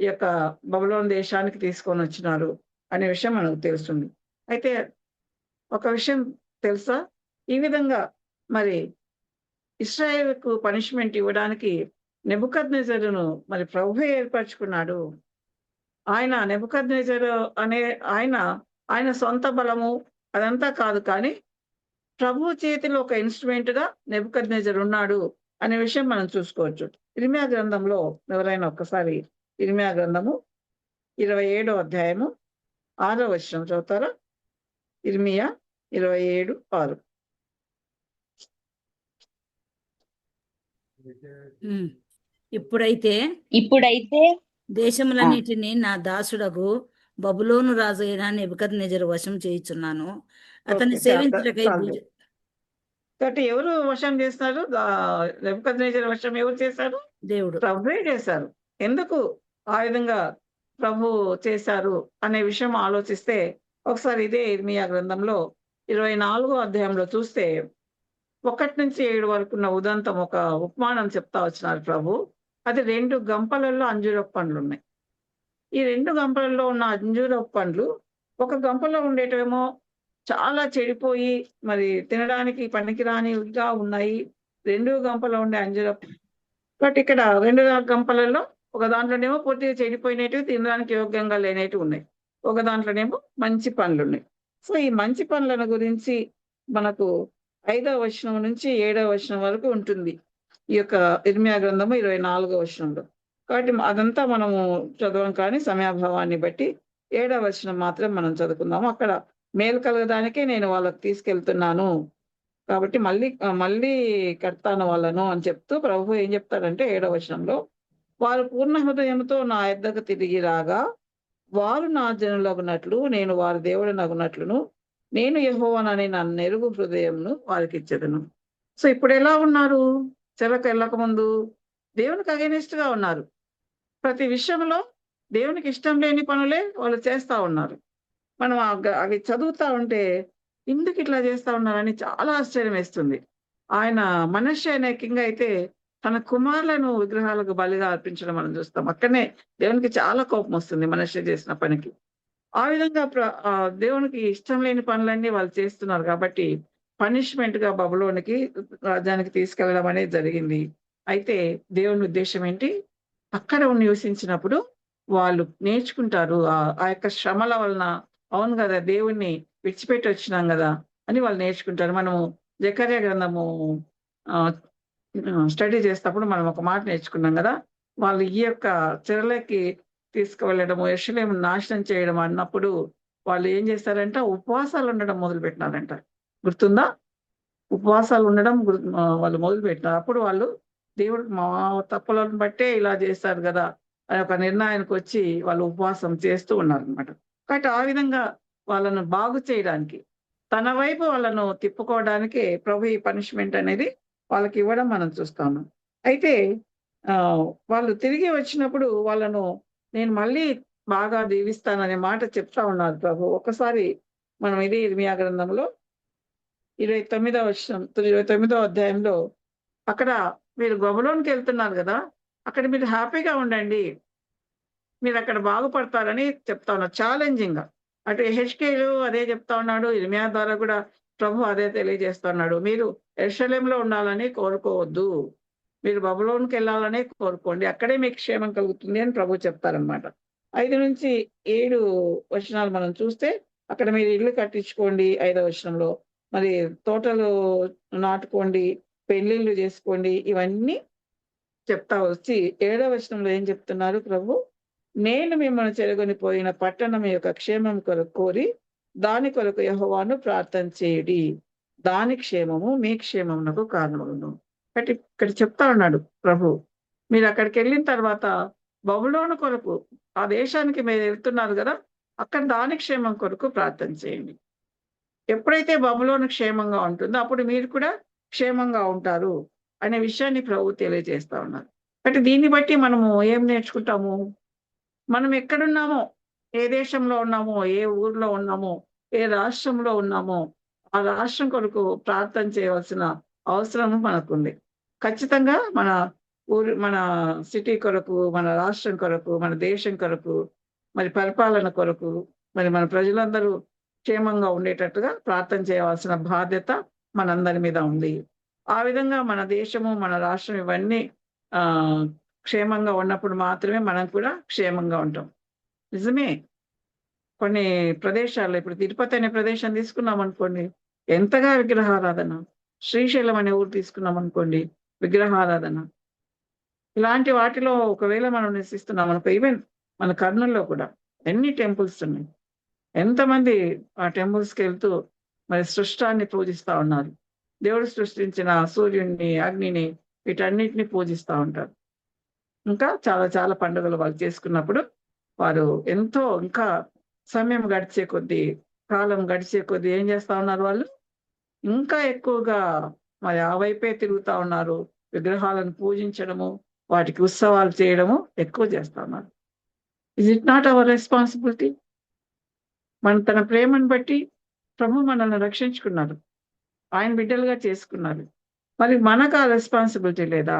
ఈ యొక్క బబులోను దేశానికి తీసుకొని వచ్చినారు అనే విషయం మనకు తెలుస్తుంది. అయితే ఒక విషయం తెలుసా, ఈ విధంగా మరి ఇశ్రాయేలుకు పనిష్మెంట్ ఇవ్వడానికి నెబుకద్నెజరును మరి ప్రభువే ఏర్పరచుకున్నాడు. ఆయన నెబుకద్నెజరు అనే ఆయన సొంత బలము అదంతా కాదు, కానీ ప్రభు చేతిలో ఒక ఇన్స్ట్రుమెంట్ గా నెబుకద్నెజరు ఉన్నాడు అనే విషయం మనం చూసుకోవచ్చు. ఇర్మియా గ్రంథంలో ఎవరైనా ఒక్కసారి ఇర్మియా గ్రంథము 27వ అధ్యాయము 6వ వచనం చదువుతారా? ఇర్మియా 27:6. ఇప్పుడైతే దేశములన్నిటినీ నా దాసుడగు బబులోను రాజు అయిన నెబుకద్నెజరు వశం చేయుచున్నాను. అతన్ని సేవించుటకై కాబట్టి ఎవరు వశం చేస్తున్నారు? నెబుకద్నెజరు వశం ఎవరు చేశారు? దేవుడు, ప్రభువే చేశారు. ఎందుకు ఆ విధంగా ప్రభు చేశారు అనే విషయం ఆలోచిస్తే ఒకసారి ఇదే ఇర్మియా గ్రంథంలో 24వ అధ్యాయంలో చూస్తే 1-7 వరకు ఉన్న ఉదంతం ఒక ఉపమానం చెప్తా వచ్చినారు ప్రభు. అది 2 గంపలలో అంజూరపు పండ్లు ఉన్నాయి. ఈ 2 గంపలలో ఉన్న అంజూరపు పండ్లు ఒక గంపలో ఉండేటేమో చాలా చెడిపోయి మరి తినడానికి పనికిరానిగా ఉన్నాయి. 2 గంపలో ఉండే అంజూరపు, బట్ ఇక్కడ 2 గంపలలో ఒక దాంట్లోనేమో పూర్తిగా చెడిపోయినవి, తినడానికి యోగ్యంగా లేనవి ఉన్నాయి. ఒక దాంట్లోనేమో మంచి పండ్లు ఉన్నాయి. సో ఈ మంచి పండ్లను గురించి మనకు 5వ వచనం నుంచి 7వ వచనం వరకు ఉంటుంది ఈ యొక్క ఇర్మియా గ్రంథము 24వ వచనంలో. కాబట్టి అదంతా మనము చదవం, కానీ సమయాభావాన్ని బట్టి 7వ వచనం మాత్రం మనం చదువుకుందాము. అక్కడ మేలు కలగడానికే నేను వాళ్ళకి తీసుకెళ్తున్నాను, కాబట్టి మళ్ళీ కడతాను వాళ్ళను అని చెప్తూ ప్రభు ఏం చెప్తాడంటే 7వ వచనంలో, వారు పూర్ణ హృదయంతో నా యొద్దకు తిరిగి రాగా వారు నా జనులగునట్లు నేను వారి దేవుడనగునట్లును నేను యెహోవానని నన్ను ఎరుగు హృదయంను వారికి ఇచ్చేదను. సో ఇప్పుడు ఎలా ఉన్నారు? చెరకు వెళ్ళక ముందు దేవునికి అగెనిస్ట్ గా ఉన్నారు. ప్రతి విషయంలో దేవునికి ఇష్టం లేని పనులే వాళ్ళు చేస్తా ఉన్నారు. మనం అవి చదువుతా ఉంటే ఎందుకు ఇట్లా చేస్తా ఉన్నారని చాలా ఆశ్చర్యం వేస్తుంది. ఆయన మనష్షే అనే కింగ్ అయితే తన కుమారులను విగ్రహాలకు బలిగా అర్పించడం మనం చూస్తాం. అక్కడనే దేవునికి చాలా కోపం వస్తుంది మనష్షే చేసిన పనికి. ఆ విధంగా దేవునికి ఇష్టం లేని పనులన్నీ వాళ్ళు చేస్తున్నారు కాబట్టి పనిష్మెంట్ గా బబులోనికి రాజ్యానికి తీసుకెళ్లడం అనేది జరిగింది. అయితే దేవుని ఉద్దేశం ఏంటి? అక్కడ నివసించినప్పుడు వాళ్ళు నేర్చుకుంటారు. ఆ యొక్క శ్రమల వలన అవును కదా దేవుణ్ణి విడిచిపెట్టి వచ్చినాం కదా అని వాళ్ళు నేర్చుకుంటారు. మనము జకర్యా గ్రంథము స్టడీ చేసేటప్పుడు మనం ఒక మాట నేర్చుకున్నాం కదా, వాళ్ళు ఈ యొక్క చెరలోకి తీసుకువెళ్ళడము, యెరూషలేము నాశనం చేయడం అన్నప్పుడు వాళ్ళు ఏం చేస్తారంట, ఉపవాసాలు ఉండడం మొదలు పెట్టినారంట. గుర్తుందా? ఉపవాసాలు ఉండడం వాళ్ళు మొదలు పెట్టినారు. అప్పుడు వాళ్ళు దేవుడు మా తప్పులను బట్టే ఇలా చేస్తారు కదా అని ఒక నిర్ణయానికి వచ్చి వాళ్ళు ఉపవాసం చేస్తూ ఉన్నారనమాట. కాబట్టి ఆ విధంగా వాళ్ళను బాగు చేయడానికి, తన వైపు వాళ్ళను తిప్పుకోవడానికి ప్రభు ఈ పనిష్మెంట్ అనేది వాళ్ళకి ఇవ్వడం మనం చూస్తాము. అయితే వాళ్ళు తిరిగి వచ్చినప్పుడు వాళ్ళను నేను మళ్ళీ బాగా దీవిస్తాననే మాట చెప్తా ఉన్నారు ప్రభు. ఒకసారి మనం ఇదే ఇర్మియా గ్రంథంలో 29వ అధ్యాయంలో అక్కడ మీరు బబులోనుకి వెళ్తున్నారు కదా, అక్కడ మీరు హ్యాపీగా ఉండండి, మీరు అక్కడ బాగుపడతారని చెప్తా ఉన్నారు ఛాలెంజింగ్ గా. అటు యెహెజ్కేలు అదే చెప్తా ఉన్నాడు, ఇర్మియా ద్వారా కూడా ప్రభు అదే తెలియజేస్తా ఉన్నాడు. మీరు యెరూషలేములో ఉండాలని కోరుకోవద్దు, మీరు బబులోనుకి వెళ్ళాలనే కోరుకోండి, అక్కడే మీకు క్షేమం కలుగుతుంది అని ప్రభు చెప్తారనమాట. 5-7 వచనాలు మనం చూస్తే అక్కడ మీరు ఇల్లు కట్టించుకోండి 5వ వచనంలో, మరి తోటలు నాటుకోండి, పెళ్లిళ్ళు చేసుకోండి, ఇవన్నీ చెప్తా వచ్చి 7వ వచనంలో ఏం చెప్తున్నారు ప్రభు? నేను మిమ్మల్ని చెరగొని పోయిన పట్టణం యొక్క క్షేమం కొరకు కోరి దాని కొరకు యెహోవాను ప్రార్థన చేయుడి, దాని క్షేమము మీ క్షేమమునకు కారణమును. కాబట్టి ఇక్కడ చెప్తా ఉన్నాడు ప్రభు, మీరు అక్కడికి వెళ్ళిన తర్వాత బబులోను కొరకు, ఆ దేశానికి మీరు వెళ్తున్నారు కదా, అక్కడ దాని క్షేమం కొరకు ప్రార్థన చేయండి. ఎప్పుడైతే బబులోను క్షేమంగా ఉంటుందో అప్పుడు మీరు కూడా క్షేమంగా ఉంటారు అనే విషయాన్ని ప్రభు తెలియజేస్తా ఉన్నారు. కాబట్టి దీన్ని బట్టి మనము ఏం నేర్చుకుంటాము? మనం ఎక్కడున్నామో, ఏ దేశంలో ఉన్నామో, ఏ ఊర్లో ఉన్నామో, ఏ రాష్ట్రంలో ఉన్నామో ఆ రాష్ట్రం కొరకు ప్రార్థన చేయవలసిన అవసరం మనకుంది. ఖచ్చితంగా మన సిటీ కొరకు, మన రాష్ట్రం కొరకు, మన దేశం కొరకు, మరి పరిపాలన కొరకు, మరి మన ప్రజలందరూ క్షేమంగా ఉండేటట్టుగా ప్రార్థన చేయవలసిన బాధ్యత మనందరి మీద ఉంది. ఆ విధంగా మన దేశము, మన రాష్ట్రం ఇవన్నీ ఆ క్షేమంగా ఉన్నప్పుడు మాత్రమే మనం కూడా క్షేమంగా ఉంటాం. నిజమే. కొన్ని ప్రదేశాల్లో ఇప్పుడు తిరుపతి అనే ప్రదేశం తీసుకున్నాం అనుకోండి, ఎంతగా విగ్రహారాధన. శ్రీశైలం అనే ఊరు తీసుకున్నాం అనుకోండి, విగ్రహారాధన. ఇలాంటి వాటిలో ఒకవేళ మనం నివసిస్తున్నాం అనుకో, ఈవెన్ మన కర్నూలులో కూడా ఎన్ని టెంపుల్స్ ఉన్నాయి. ఎంతమంది ఆ టెంపుల్స్కి వెళ్తూ మరి సృష్టాన్ని పూజిస్తా ఉన్నారు. దేవుడు సృష్టించిన సూర్యుడిని, అగ్నిని, వీటన్నిటిని పూజిస్తూ ఉంటారు. ఇంకా చాలా చాలా పండుగలు వాళ్ళు చేసుకున్నప్పుడు వారు ఎంతో ఇంకా సమయం గడిచే కొద్దీ, కాలం గడిచే కొద్దీ ఏం చేస్తా ఉన్నారు వాళ్ళు? ఇంకా ఎక్కువగా మరి ఆ వైపే తిరుగుతా ఉన్నారు. విగ్రహాలను పూజించడము, వాటికి ఉత్సవాలు చేయడము ఎక్కువ చేస్తా ఉన్నారు. Is it not our responsibility? తన ప్రేమను బట్టి ప్రభు మనల్ని రక్షించుకున్నారు, ఆయన బిడ్డలుగా చేసుకున్నారు. మరి మనకు ఆ రెస్పాన్సిబిలిటీ లేదా?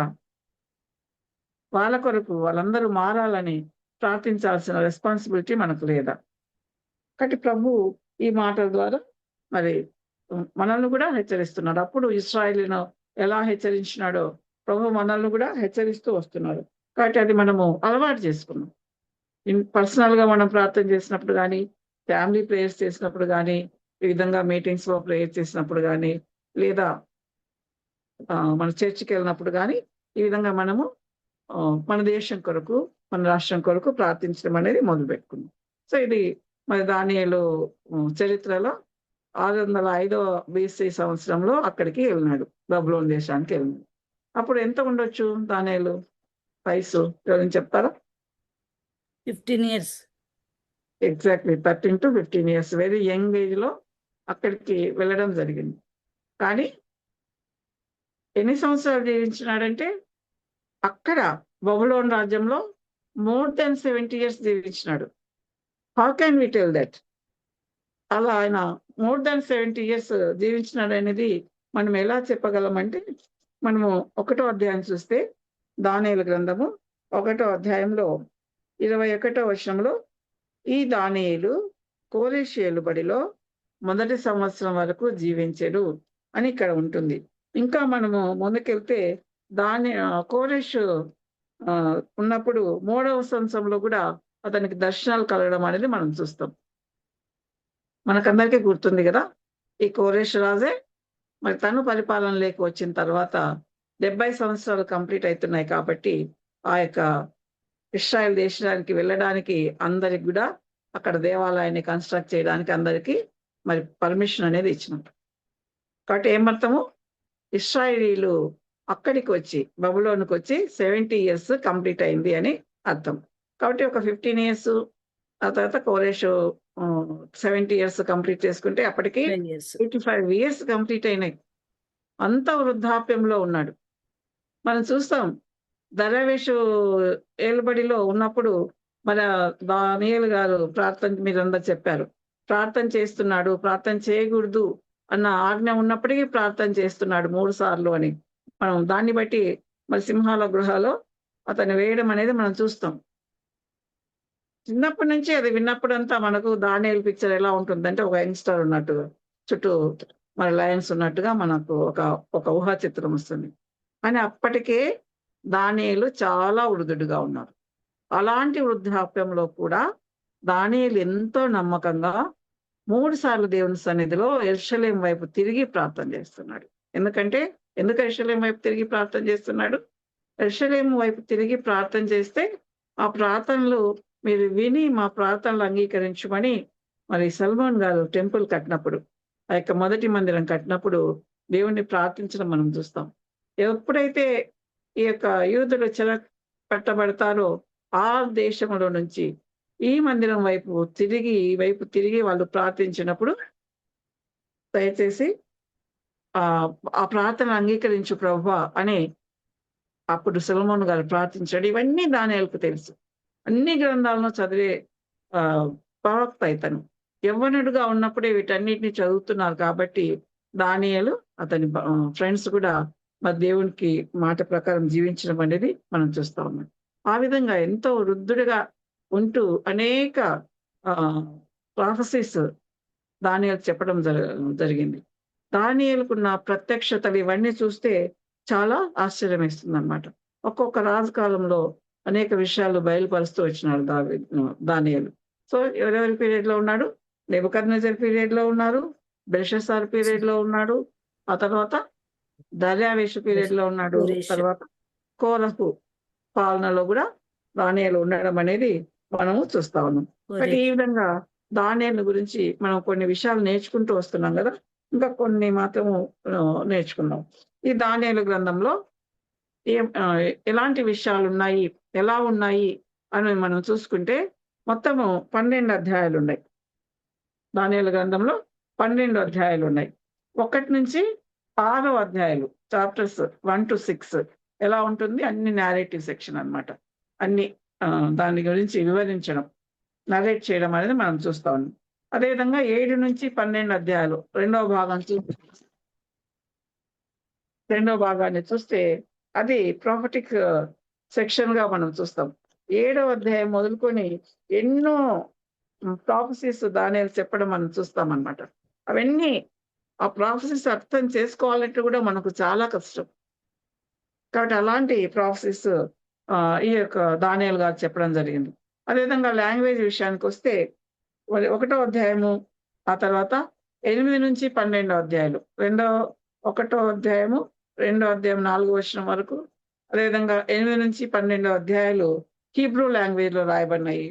వాళ్ళ కొరకు వాళ్ళందరూ మారాలని ప్రార్థించాల్సిన రెస్పాన్సిబిలిటీ మనకు లేదా? కాబట్టి ప్రభు ఈ మాటల ద్వారా మరి మనల్ని కూడా హెచ్చరిస్తున్నాడు. అప్పుడు ఇశ్రాయేలును ఎలా హెచ్చరించినాడో ప్రభు మనల్ని కూడా హెచ్చరిస్తూ వస్తున్నాడు. కాబట్టి అది మనము అలవాటు చేసుకున్నాం. పర్సనల్ గా మనం ప్రార్థన చేసినప్పుడు కానీ, ఫ్యామిలీ ప్రేయర్స్ చేసినప్పుడు కానీ, ఈ విధంగా మీటింగ్స్ లో ప్రేయర్ చేసినప్పుడు కానీ, లేదా మన చర్చికి వెళ్ళినప్పుడు కానీ, ఈ విధంగా మనము మన దేశం కొరకు, మన రాష్ట్రం కొరకు ప్రార్థించడం అనేది మొదలు పెట్టుకున్నాం. సో ఇది మరి దానియేలు చరిత్రలో 605వ BC సంవత్సరంలో అక్కడికి వెళ్ళినాడు, బబులోను దేశానికి వెళ్ళినాడు. అప్పుడు ఎంత ఉండొచ్చు దానియేలు? వయసు ఎవరైనా చెప్తారా? 15 years. Exactly 13 to 15 years, very young age లో అక్కడికి వెళ్ళడం జరిగింది. కానీ ఎన్ని సంవత్సరాలు జీవించినాడంటే అక్కడ బబులోన్ రాజ్యంలో మోర్ దెన్ 70 years జీవించినాడు. How can we tell that? అలా ఆయన మోర్ దాన్ 70 years జీవించినాడు అనేది మనం ఎలా చెప్పగలమంటే, మనము 1వ అధ్యాయం చూస్తే దానియేలు గ్రంథము 1వ అధ్యాయంలో 21వ వచనంలో, ఈ దానియేలు కోరెషు ఏలుబడిలో మొదటి సంవత్సరం వరకు జీవించెను అని ఇక్కడ ఉంటుంది. ఇంకా మనము ముందుకెళ్తే కోరెషు ఉన్నప్పుడు 3వ సంవత్సరంలో కూడా అతనికి దర్శనాలు కలగడం అనేది మనం చూస్తాం. మనకందరికీ గుర్తుంది కదా, ఈ కోరెషు రాజే మరి తను పరిపాలనలోకి వచ్చిన తర్వాత 70 సంవత్సరాలు కంప్లీట్ అవుతున్నాయి కాబట్టి ఆ యొక్క ఇశ్రాయేల్ దేశానికి వెళ్ళడానికి అందరికి కూడా అక్కడ దేవాలయాన్ని కన్స్ట్రక్ట్ చేయడానికి అందరికీ మరి పర్మిషన్ అనేది ఇచ్చినట్టు. కాబట్టి ఏమర్థము, ఇశ్రాయేలీలు అక్కడికి వచ్చి బబులోనికి వచ్చి 70 years కంప్లీట్ అయింది అని అర్థం. కాబట్టి ఒక 15 years ఆ తర్వాత కోరెషు 70 years కంప్లీట్ చేసుకుంటే అప్పటికి 12 years. 85 years కంప్లీట్ అయినాయి. అంత వృద్ధాప్యంలో ఉన్నాడు. మనం చూస్తాం దర్యావేషు ఏలుబడిలో ఉన్నప్పుడు మన దానియేలు గారు ప్రార్థన, మీరందరూ చెప్పారు, ప్రార్థన చేస్తున్నాడు, ప్రార్థన చేయకూడదు అన్న ఆజ్ఞ ఉన్నప్పటికీ ప్రార్థన చేస్తున్నాడు 3 సార్లు అని మనం దాన్ని బట్టి మరి సింహాల గృహాలో అతను వేయడం అనేది మనం చూస్తాం. చిన్నప్పటి నుంచి అది విన్నప్పుడంతా మనకు దానియేలు పిక్చర్ ఎలా ఉంటుందంటే ఒక యంగ్స్టర్ ఉన్నట్టుగా, చుట్టూ మరి లయన్స్ ఉన్నట్టుగా మనకు ఒక ఊహా చిత్రం వస్తుంది. కానీ అప్పటికే దానియేలు చాలా వృద్ధుడుగా ఉన్నారు. అలాంటి వృద్ధాప్యంలో కూడా దానియేలు ఎంతో నమ్మకంగా 3 సార్లు దేవుని సన్నిధిలో యెరూషలేము వైపు తిరిగి ప్రార్థన చేస్తున్నాడు. ఎందుకు యెరూషలేము వైపు తిరిగి ప్రార్థన చేస్తున్నాడు? యెరూషలేము వైపు తిరిగి ప్రార్థన చేస్తే ఆ ప్రార్థనలు మీరు విని మా ప్రార్థనలు అంగీకరించమని మరి సల్మాన్ గారు టెంపుల్ కట్టినప్పుడు, ఆ యొక్క మొదటి మందిరం కట్టినప్పుడు దేవుణ్ణి ప్రార్థించడం మనం చూస్తాం. ఎప్పుడైతే ఈ యొక్క యూదులు పట్టబడతారో ఆ దేశంలో నుంచి ఈ మందిరం వైపు తిరిగి వాళ్ళు ప్రార్థించినప్పుడు, దయచేసి ఆ ప్రార్థన అంగీకరించు ప్రభువా అని అప్పుడు సొలొమోను గారు ప్రార్థించాడు. ఇవన్నీ దానియేలుకు తెలుసు. అన్ని గ్రంథాలను చదివే ప్రవక్త ఇతను. యవ్వనుడుగా ఉన్నప్పుడే వీటన్నిటిని చదువుతున్నారు కాబట్టి దానియేలు అతని ఫ్రెండ్స్ కూడా మరి దేవునికి మాట ప్రకారం జీవించడం అనేది మనం చూస్తా ఉన్నాం. ఆ విధంగా ఎంతో వృద్ధుడిగా ఉంటూ అనేక ప్రాఫెసీస్ దానియేలు చెప్పడం జరిగింది. దానియేలుకున్న ప్రత్యక్షతలు ఇవన్నీ చూస్తే చాలా ఆశ్చర్యం వేస్తుంది అనమాట. ఒక్కొక్క రాజకాలంలో అనేక విషయాలు బయలుపరుస్తూ వచ్చినాడు దానియేలు. సో ఎవరెవరి పీరియడ్ లో ఉన్నాడు? నెబుకద్నెజర్ పీరియడ్ లో ఉన్నారు, బెల్షస్సార్ పీరియడ్ లో ఉన్నాడు, ఆ తర్వాత దర్యావేషు పీరియడ్ లో ఉన్నాడు, తర్వాత కోరహు పాలనలో కూడా దానియేలు ఉండడం అనేది మనము చూస్తా ఉన్నాం. బట్ ఈ విధంగా దానియేలు గురించి మనం కొన్ని విషయాలు నేర్చుకుంటూ వస్తున్నాం కదా, ఇంకా కొన్ని మాత్రము నేర్చుకున్నాం. ఈ దానియేలు గ్రంథంలో ఎలాంటి విషయాలు ఉన్నాయి, ఎలా ఉన్నాయి అని మనం చూసుకుంటే మొత్తము 12 అధ్యాయాలు ఉన్నాయి. దానియేలు గ్రంథంలో 12 అధ్యాయాలు ఉన్నాయి. 1 నుంచి 6 అధ్యాయాలు, చాప్టర్స్ 1 to 6 ఎలా ఉంటుంది, అన్ని నేరేటివ్ సెక్షన్ అన్నమాట. అన్ని దాని గురించి వివరించడం, నరేట్ చేయడం అనేది మనం చూస్తా ఉన్నాం. అదేవిధంగా 7 నుంచి 12 అధ్యాయాలు రెండవ భాగాన్ని చూస్తే అది ప్రాఫిటిక్ సెక్షన్ గా మనం చూస్తాం. 7వ అధ్యాయం మొదలుకొని ఎన్నో ప్రాఫెసీస్ దానియేలు చెప్పడం మనం చూస్తాం అన్నమాట. అవన్నీ ఆ ప్రాఫెసీస్ అర్థం చేసుకోవాలంటే కూడా మనకు చాలా కష్టం. కాబట్టి అలాంటి ప్రాఫెసీస్ ఈ యొక్క దానియేలు గారు చెప్పడం జరిగింది. అదేవిధంగా లాంగ్వేజ్ విషయానికి వస్తే 1వ అధ్యాయము, ఆ తర్వాత 8 నుంచి 12 అధ్యాయాలు, 1వ అధ్యాయము 2వ అధ్యాయం 4వ వచనం వరకు, అదేవిధంగా 8 నుంచి 12 అధ్యాయాలు హీబ్రూ లాంగ్వేజ్ లో రాయబడినాయి.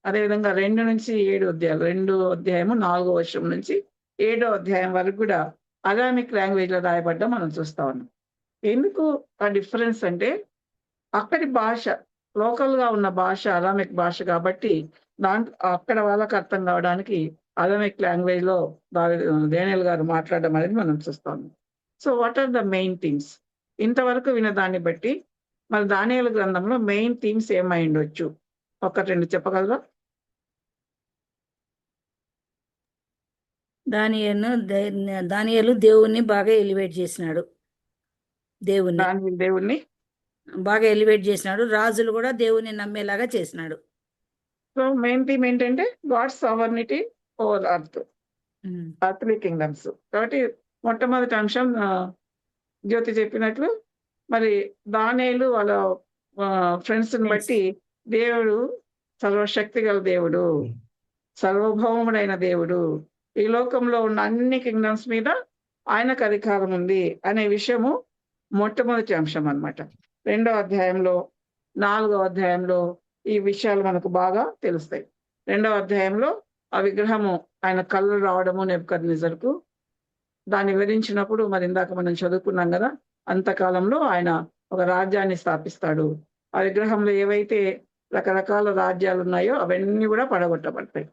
అదేవిధంగా 2 నుంచి 7 అధ్యాయాలు, 2వ అధ్యాయము 4వ వచనం నుంచి 7వ అధ్యాయం వరకు కూడా అరామిక్ లాంగ్వేజ్ లో రాయబడ్డం మనం చూస్తా ఉన్నాం. ఎందుకు ఆ డిఫరెన్స్ అంటే అక్కడి భాష, లోకల్ గా ఉన్న భాష అరామిక్ భాష కాబట్టి అక్కడ వాళ్ళకి అర్థం కావడానికి అరామిక్ లాంగ్వేజ్ లో దానియేలు గారు మాట్లాడడం అనేది మనం చూస్తాము. So what are the main themes? ఇంతవరకు విన్న దాన్ని బట్టి మరి దానియేలు గ్రంథంలో మెయిన్ థీమ్స్ ఏమై ఉండొచ్చు? ఒకటి రెండు చెప్పగలరా? దానియేలు దేవుణ్ణి బాగా ఎలివేట్ చేసినాడు. దేవుణ్ణి బాగా ఎలివేట్ చేసినాడు. రాజులు కూడా దేవుణ్ణి నమ్మేలాగా చేసినాడు. సో మెయిన్ థీమ్ ఏంటంటే God's sovereignty over earthly kingdoms. కాబట్టి మొట్టమొదటి అంశం జ్యోతి చెప్పినట్లు మరి దానియేలు వాళ్ళ ఫ్రెండ్స్ ని బట్టి దేవుడు సర్వశక్తి గల దేవుడు, సర్వభౌముడైన దేవుడు, ఈ లోకంలో ఉన్న అన్ని కింగ్డమ్స్ మీద ఆయనకు అధికారం ఉంది అనే విషయము మొట్టమొదటి అంశం అన్నమాట. 2వ అధ్యాయంలో 4వ అధ్యాయంలో ఈ విషయాలు మనకు బాగా తెలుస్తాయి. 2వ అధ్యాయంలో ఆ విగ్రహము ఆయన కళ్ళు రావడము నెబుకద్నెజరుకు, దాన్ని వివరించినప్పుడు మరి ఇందాక మనం చదువుకున్నాం కదా, అంతకాలంలో ఆయన ఒక రాజ్యాన్ని స్థాపిస్తాడు. ఆ విగ్రహంలో ఏవైతే రకరకాల రాజ్యాలు ఉన్నాయో అవన్నీ కూడా పడగొట్టబడతాయి,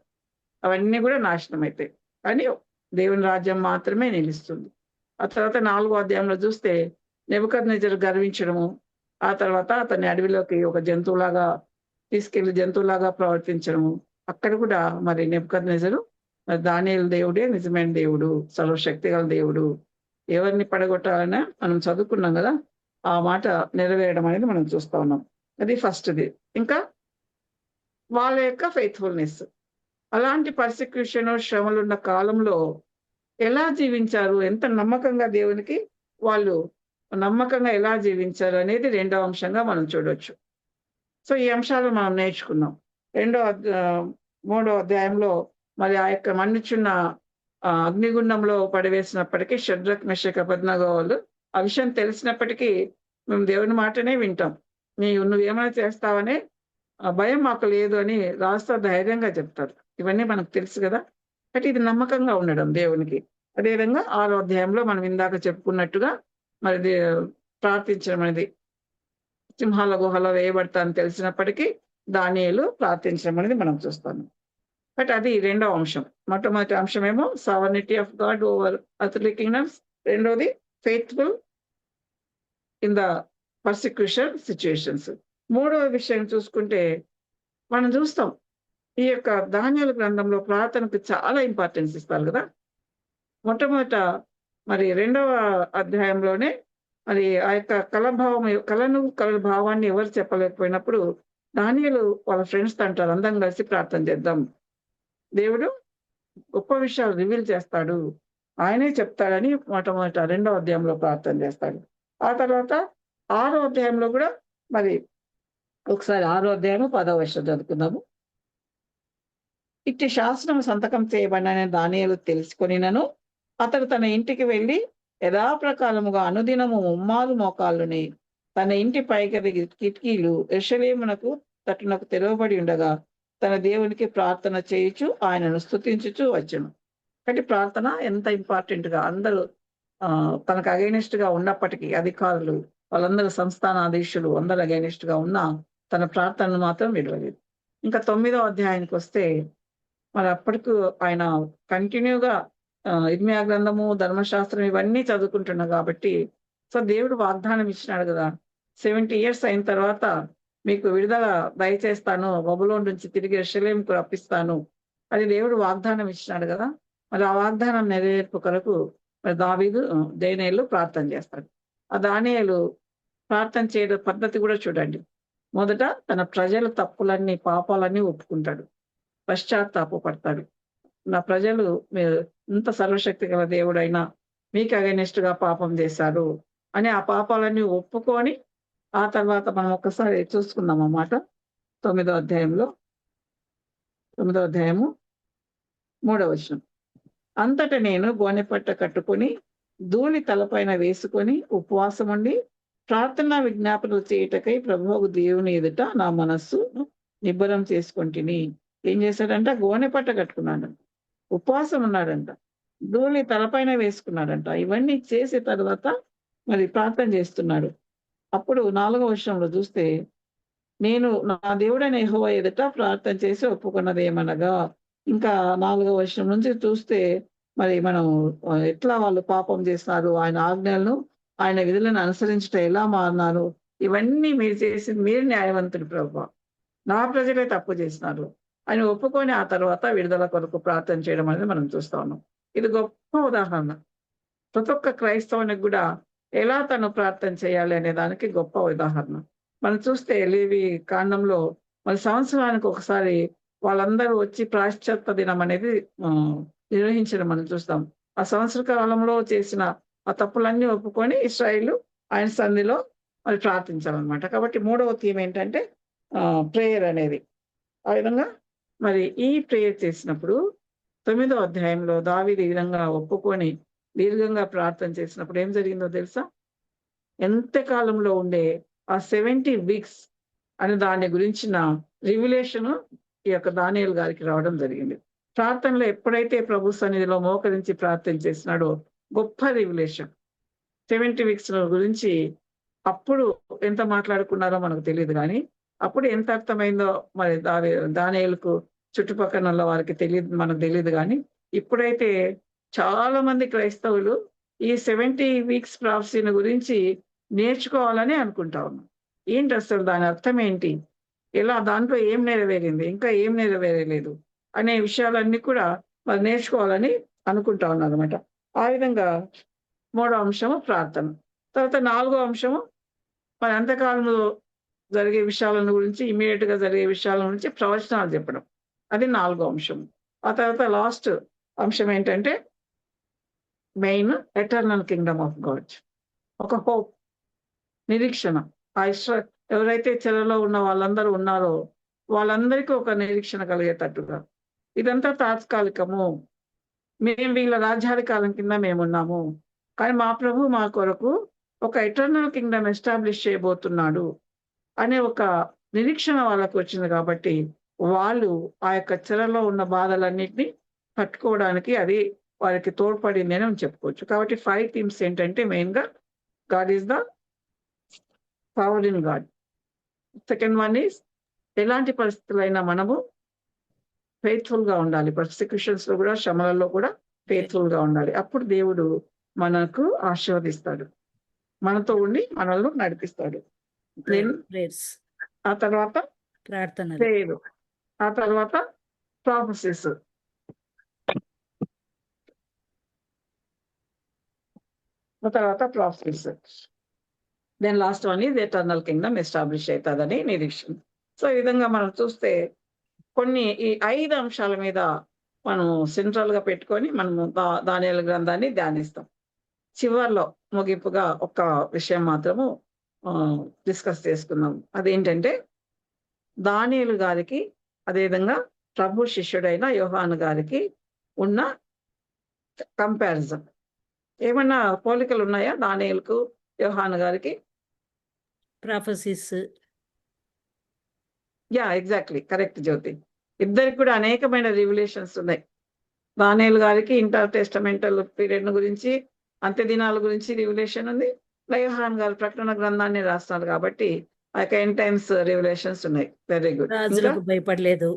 అవన్నీ కూడా నాశనం అవుతాయి, కానీ దేవుని రాజ్యం మాత్రమే నిలుస్తుంది. ఆ తర్వాత 4వ అధ్యాయంలో చూస్తే నెబుకద్నెజరు గర్వించడము, ఆ తర్వాత అతన్ని అడవిలోకి ఒక జంతువులాగా తీసుకెళ్లి జంతువులాగా ప్రవర్తించడము, అక్కడ కూడా మరి నెబుకద్నెజరు మరి దానియేలు దేవుడే నిజమైన దేవుడు, సర్వశక్తి గల దేవుడు, ఎవరిని పడగొట్టాలన్నా మనం చదువుకున్నాం కదా, ఆ మాట నెరవేరడం అనేది మనం చూస్తా ఉన్నాం. అది ఫస్ట్ది. ఇంకా వాళ్ళ యొక్క ఫెయిత్ఫుల్నెస్, అలాంటి పర్సిక్యూషన్ శ్రమలున్న కాలంలో ఎలా జీవించారు, ఎంత నమ్మకంగా దేవునికి వాళ్ళు నమ్మకంగా ఎలా జీవించారు అనేది 2వ అంశంగా మనం చూడొచ్చు. సో ఈ అంశాలు మనం నేర్చుకున్నాం. 3వ అధ్యాయంలో మరి ఆ యొక్క మన్నిచున్న అగ్నిగుండంలో పడివేసినప్పటికీ షడ్రక్ మెషక్ అబేద్నెగో వాళ్ళు ఆ విషయం తెలిసినప్పటికీ మేము దేవుని మాటనే వింటాం, నువ్వేమైనా చేస్తావనే భయం మాకు లేదు అని రాస్తా ధైర్యంగా చెప్తారు. ఇవన్నీ మనకు తెలుసు కదా, అంటే ఇది నమ్మకంగా ఉండడం దేవునికి. అదేవిధంగా 6వ అధ్యాయంలో మనం ఇందాక చెప్పుకున్నట్టుగా మరి ప్రార్థించడం అనేది, సింహాల గుహలో వేయబడతా అని తెలిసినప్పటికీ దానియేలు ప్రార్థించడం అనేది మనం చూస్తాము. బట్ అది 2వ అంశం. మొట్టమొదటి అంశం ఏమో sovereignty of God over earthly kingdoms, రెండోది faithful in the persecution situations. 3వ విషయం చూసుకుంటే మనం చూస్తాం ఈ యొక్క దానియేలు గ్రంథంలో ప్రార్థనకు చాలా ఇంపార్టెన్స్ ఇస్తారు కదా. మొట్టమొదట మరి 2వ అధ్యాయంలోనే మరి ఆ యొక్క కళ భావాన్ని ఎవరు చెప్పలేకపోయినప్పుడు దానియేలు వాళ్ళ ఫ్రెండ్స్ అంటారు, అందరం కలిసి ప్రార్థన చేద్దాం, దేవుడు గొప్ప విషయాలు రివీల్ చేస్తాడు, ఆయనే చెప్తాడని మొట్టమొదట 2వ అధ్యాయంలో ప్రార్థన చేస్తాడు. ఆ తర్వాత 6వ అధ్యాయంలో కూడా మరి ఒకసారి 6వ అధ్యాయం 10వ వచనం చదువుకుందాము. ఇట్టి శాసనం సంతకం చేయబడిన దానియేలు తెలుసుకొనినను అతడు తన ఇంటికి వెళ్ళి యథాప్రకారముగా అనుదినము ముమ్మారు మోకాళ్ళుని తన ఇంటి పైగది కిటికీలు యెరూషలేమునకు తట్టునకు తెరవబడి ఉండగా తన దేవునికి ప్రార్థన చేయుచు ఆయనను స్తుతించుచు వచ్చెను. కాబట్టి ప్రార్థన ఎంత ఇంపార్టెంట్ గా, అందరూ తనకు అగైనిస్ట్ గా ఉన్నప్పటికీ అధికారులు వాళ్ళందరూ సంస్థానాధీశులు అందరూ అగైనిస్ట్ గా ఉన్నా తన ప్రార్థనను మాత్రం విడవలేదు. ఇంకా 9వ అధ్యాయానికి వస్తే మరి అప్పటికి ఆయన కంటిన్యూగా ఇర్మియా గ్రంథము, ధర్మశాస్త్రం ఇవన్నీ చదువుకుంటున్నా కాబట్టి సో దేవుడు వాగ్దానం ఇచ్చినాడు కదా, 70 years అయిన తర్వాత మీకు విడుదల దయచేస్తాను, బబులోను నుంచి తిరిగి యెరూషలేముకు రప్పిస్తాను అది దేవుడు వాగ్దానం ఇచ్చినాడు కదా. మరి ఆ వాగ్దానం నెరవేర్పు కొరకు మరి దానియేలు ప్రార్థన చేస్తాడు. ఆ దానియేలు ప్రార్థన చేయడం పద్ధతి కూడా చూడండి. మొదట తన ప్రజల తప్పులన్నీ పాపాలన్నీ ఒప్పుకుంటాడు, పశ్చాత్తాపడతాడు. నా ప్రజలు మీరు ఇంత సర్వశక్తి గల దేవుడైనా మీకు అగైనెస్ట్ గా పాపం చేశారు అని ఆ పాపాలన్నీ ఒప్పుకొని ఆ తర్వాత మనం ఒక్కసారి చూసుకుందాం అన్నమాట. 9వ అధ్యాయము 3వ వచనం. అంతటా నేను గోనెపట్ట కట్టుకొని ధూళి తలపైన వేసుకొని ఉపవాసం ఉండి ప్రార్థనా విజ్ఞాపనలు చేయుటకై ప్రభువు దేవుని ఎదుట నా మనస్సు నిబ్బరం చేసుకుంటుని. ఏం చేశాడంట? గోనెపట్ట కట్టుకున్నాడు, ఉపవాసం ఉన్నాడంట, ధూళి తలపైన వేసుకున్నాడంట. ఇవన్నీ చేసిన తర్వాత మరి ప్రార్థన చేస్తున్నాడు. అప్పుడు 4వ వచనంలో చూస్తే, నేను నా దేవుడైన యెహోవా ఎదుట ప్రార్థన చేసి ఒప్పుకున్నది ఏమనగా, ఇంకా 4వ వచనం నుంచి చూస్తే మరి మనం ఎట్లా వాళ్ళు పాపం చేస్తున్నారు, ఆయన ఆజ్ఞలను ఆయన విధులను అనుసరించుట ఎలా మారినారు, ఇవన్నీ మీరు చేసింది, మీరు న్యాయవంతుడు ప్రభువా, నా ప్రజలే తప్పు చేసినారు అని ఒప్పుకొని ఆ తర్వాత విడుదల కొరకు ప్రార్థన చేయడం అనేది మనం చూస్తా ఉన్నాం. ఇది గొప్ప ఉదాహరణ. ప్రతి ఒక్క క్రైస్తవునికి కూడా ఎలా తను ప్రార్థన చేయాలి అనే దానికి గొప్ప ఉదాహరణ. మనం చూస్తే లేవి కాండంలో మన సంవత్సరానికి ఒకసారి వాళ్ళందరూ వచ్చి ప్రాశ్చాత్య దినం అనేది నిర్వహించడం మనం చూస్తాం. ఆ సంవత్సర కాలంలో చేసిన ఆ తప్పులన్నీ ఒప్పుకొని ఇశ్రాయేలు ఆయన సన్నిధిలో మరి ప్రార్థించాలన్నమాట. కాబట్టి 3వ థీమ్ ఏంటంటే ప్రేయర్ అనేది. ఆ విధంగా మరి ఈ ప్రేయర్ చేసినప్పుడు 9వ అధ్యాయంలో దావీదు ఈ విధంగా ఒప్పుకొని దీర్ఘంగా ప్రార్థన చేసినప్పుడు ఏం జరిగిందో తెలుసా? ఎంత కాలంలో ఉండే ఆ 70 వీక్స్ అనే దాని గురించిన రివిలేషన్ ఈ యొక్క దానియేలు గారికి రావడం జరిగింది. ప్రార్థనలో ఎప్పుడైతే ప్రభు సన్నిధిలో మోకరించి ప్రార్థన చేసినాడో గొప్ప రివిలేషన్ 70 వీక్స్ గురించి అప్పుడు ఎంత మాట్లాడుకున్నారో మనకు తెలియదు, కానీ అప్పుడు ఎంత అర్థమైందో మరి దానియేలుకు చుట్టుపక్కల ఉన్న వారికి తెలియదు, మనకు తెలియదు. కానీ ఇప్పుడైతే చాలా మంది క్రైస్తవులు ఈ 70 వీక్స్ ప్రాఫెసీని గురించి నేర్చుకోవాలని అనుకుంటా ఉన్నాం. ఏంటి అసలు దాని అర్థం ఏంటి, ఎలా దాంట్లో ఏం నెరవేరింది, ఇంకా ఏం నెరవేరలేదు అనే విషయాలన్నీ కూడా మరి నేర్చుకోవాలని అనుకుంటా ఉన్నారు అనమాట. ఆ విధంగా 3వ అంశము ప్రార్థన. తర్వాత 4వ అంశము మరి అంతకాలంలో జరిగే విషయాలను గురించి, ఇమీడియట్ గా జరిగే విషయాల గురించి ప్రవచనాలు చెప్పడం, అది 4వ అంశం. ఆ తర్వాత లాస్ట్ అంశం ఏంటంటే main eternal Kingdom of God, ఒక హోప్, నిరీక్షణ. ఆ ఎవరైతే చెరలో ఉన్న వాళ్ళందరూ ఉన్నారో వాళ్ళందరికీ ఒక నిరీక్షణ కలిగేటట్టుగా, ఇదంతా తాత్కాలికము, మేము వీళ్ళ రాజ్యాధికారం కింద మేమున్నాము, కానీ మా ప్రభు మా కొరకు ఒక ఎటర్నల్ కింగ్డమ్ ఎస్టాబ్లిష్ చేయబోతున్నాడు అనే ఒక నిరీక్షణ వాళ్ళకు వచ్చింది. కాబట్టి వాళ్ళు ఆ యొక్క చెరలో ఉన్న బాధలన్నింటినీ తట్టుకోవడానికి అది వారికి తోడ్పడింది అని చెప్పుకోవచ్చు. కాబట్టి 5 థీమ్స్ ఏంటంటే మెయిన్ గా God is the power in God. Second one is ఎలాంటి పరిస్థితులైనా మనము ఫెయిత్ఫుల్ గా ఉండాలి, పర్సిక్యూషన్స్ లో కూడా, శ్రమలలో కూడా ఫెయిత్ఫుల్ గా ఉండాలి. అప్పుడు దేవుడు మనకు ఆశీర్వదిస్తాడు, మనతో ఉండి మనల్ని నడిపిస్తాడు. ఆ తర్వాత ప్రార్థన, ప్రేయర్, ఆ తర్వాత ప్రాఫెసీస్, ఆ తర్వాత prophecies, then last one is eternal kingdom establish అవుతుందని నిరీక్షణ. సో ఈ విధంగా మనం చూస్తే కొన్ని ఈ 5 అంశాల మీద మనం సెంట్రల్ గా పెట్టుకొని మనము దానియేలు గ్రంథాన్ని ధ్యానిస్తాం. చివర్లో ముగింపుగా ఒక విషయం మాత్రము డిస్కస్ చేసుకుందాం. అదేంటంటే దానియేలు గారికి అదేవిధంగా ప్రభు శిష్యుడైన యోహాను గారికి ఉన్న కంపారిజన్, ఏమన్నా పోలికలు ఉన్నాయా దానియేలుకు యోహాను గారికి? ప్రాఫెసీస్, యా ఎగ్జాక్ట్లీ కరెక్ట్ జ్యోతి. ఇద్దరికి కూడా అనేకమైన రివిలేషన్స్ ఉన్నాయి. దానియేలు గారికి ఇంటర్ టెస్టమెంటల్ పీరియడ్ గురించి, అంత్య దినాల గురించి రివిలేషన్ ఉంది. యోహాను గారు ప్రకటన గ్రంథాన్ని రాస్తున్నారు కాబట్టి ఆ ఎండ్ టైమ్స్ రివిలేషన్స్ ఉన్నాయి. Very good. రాజులకు భయపడలేదు,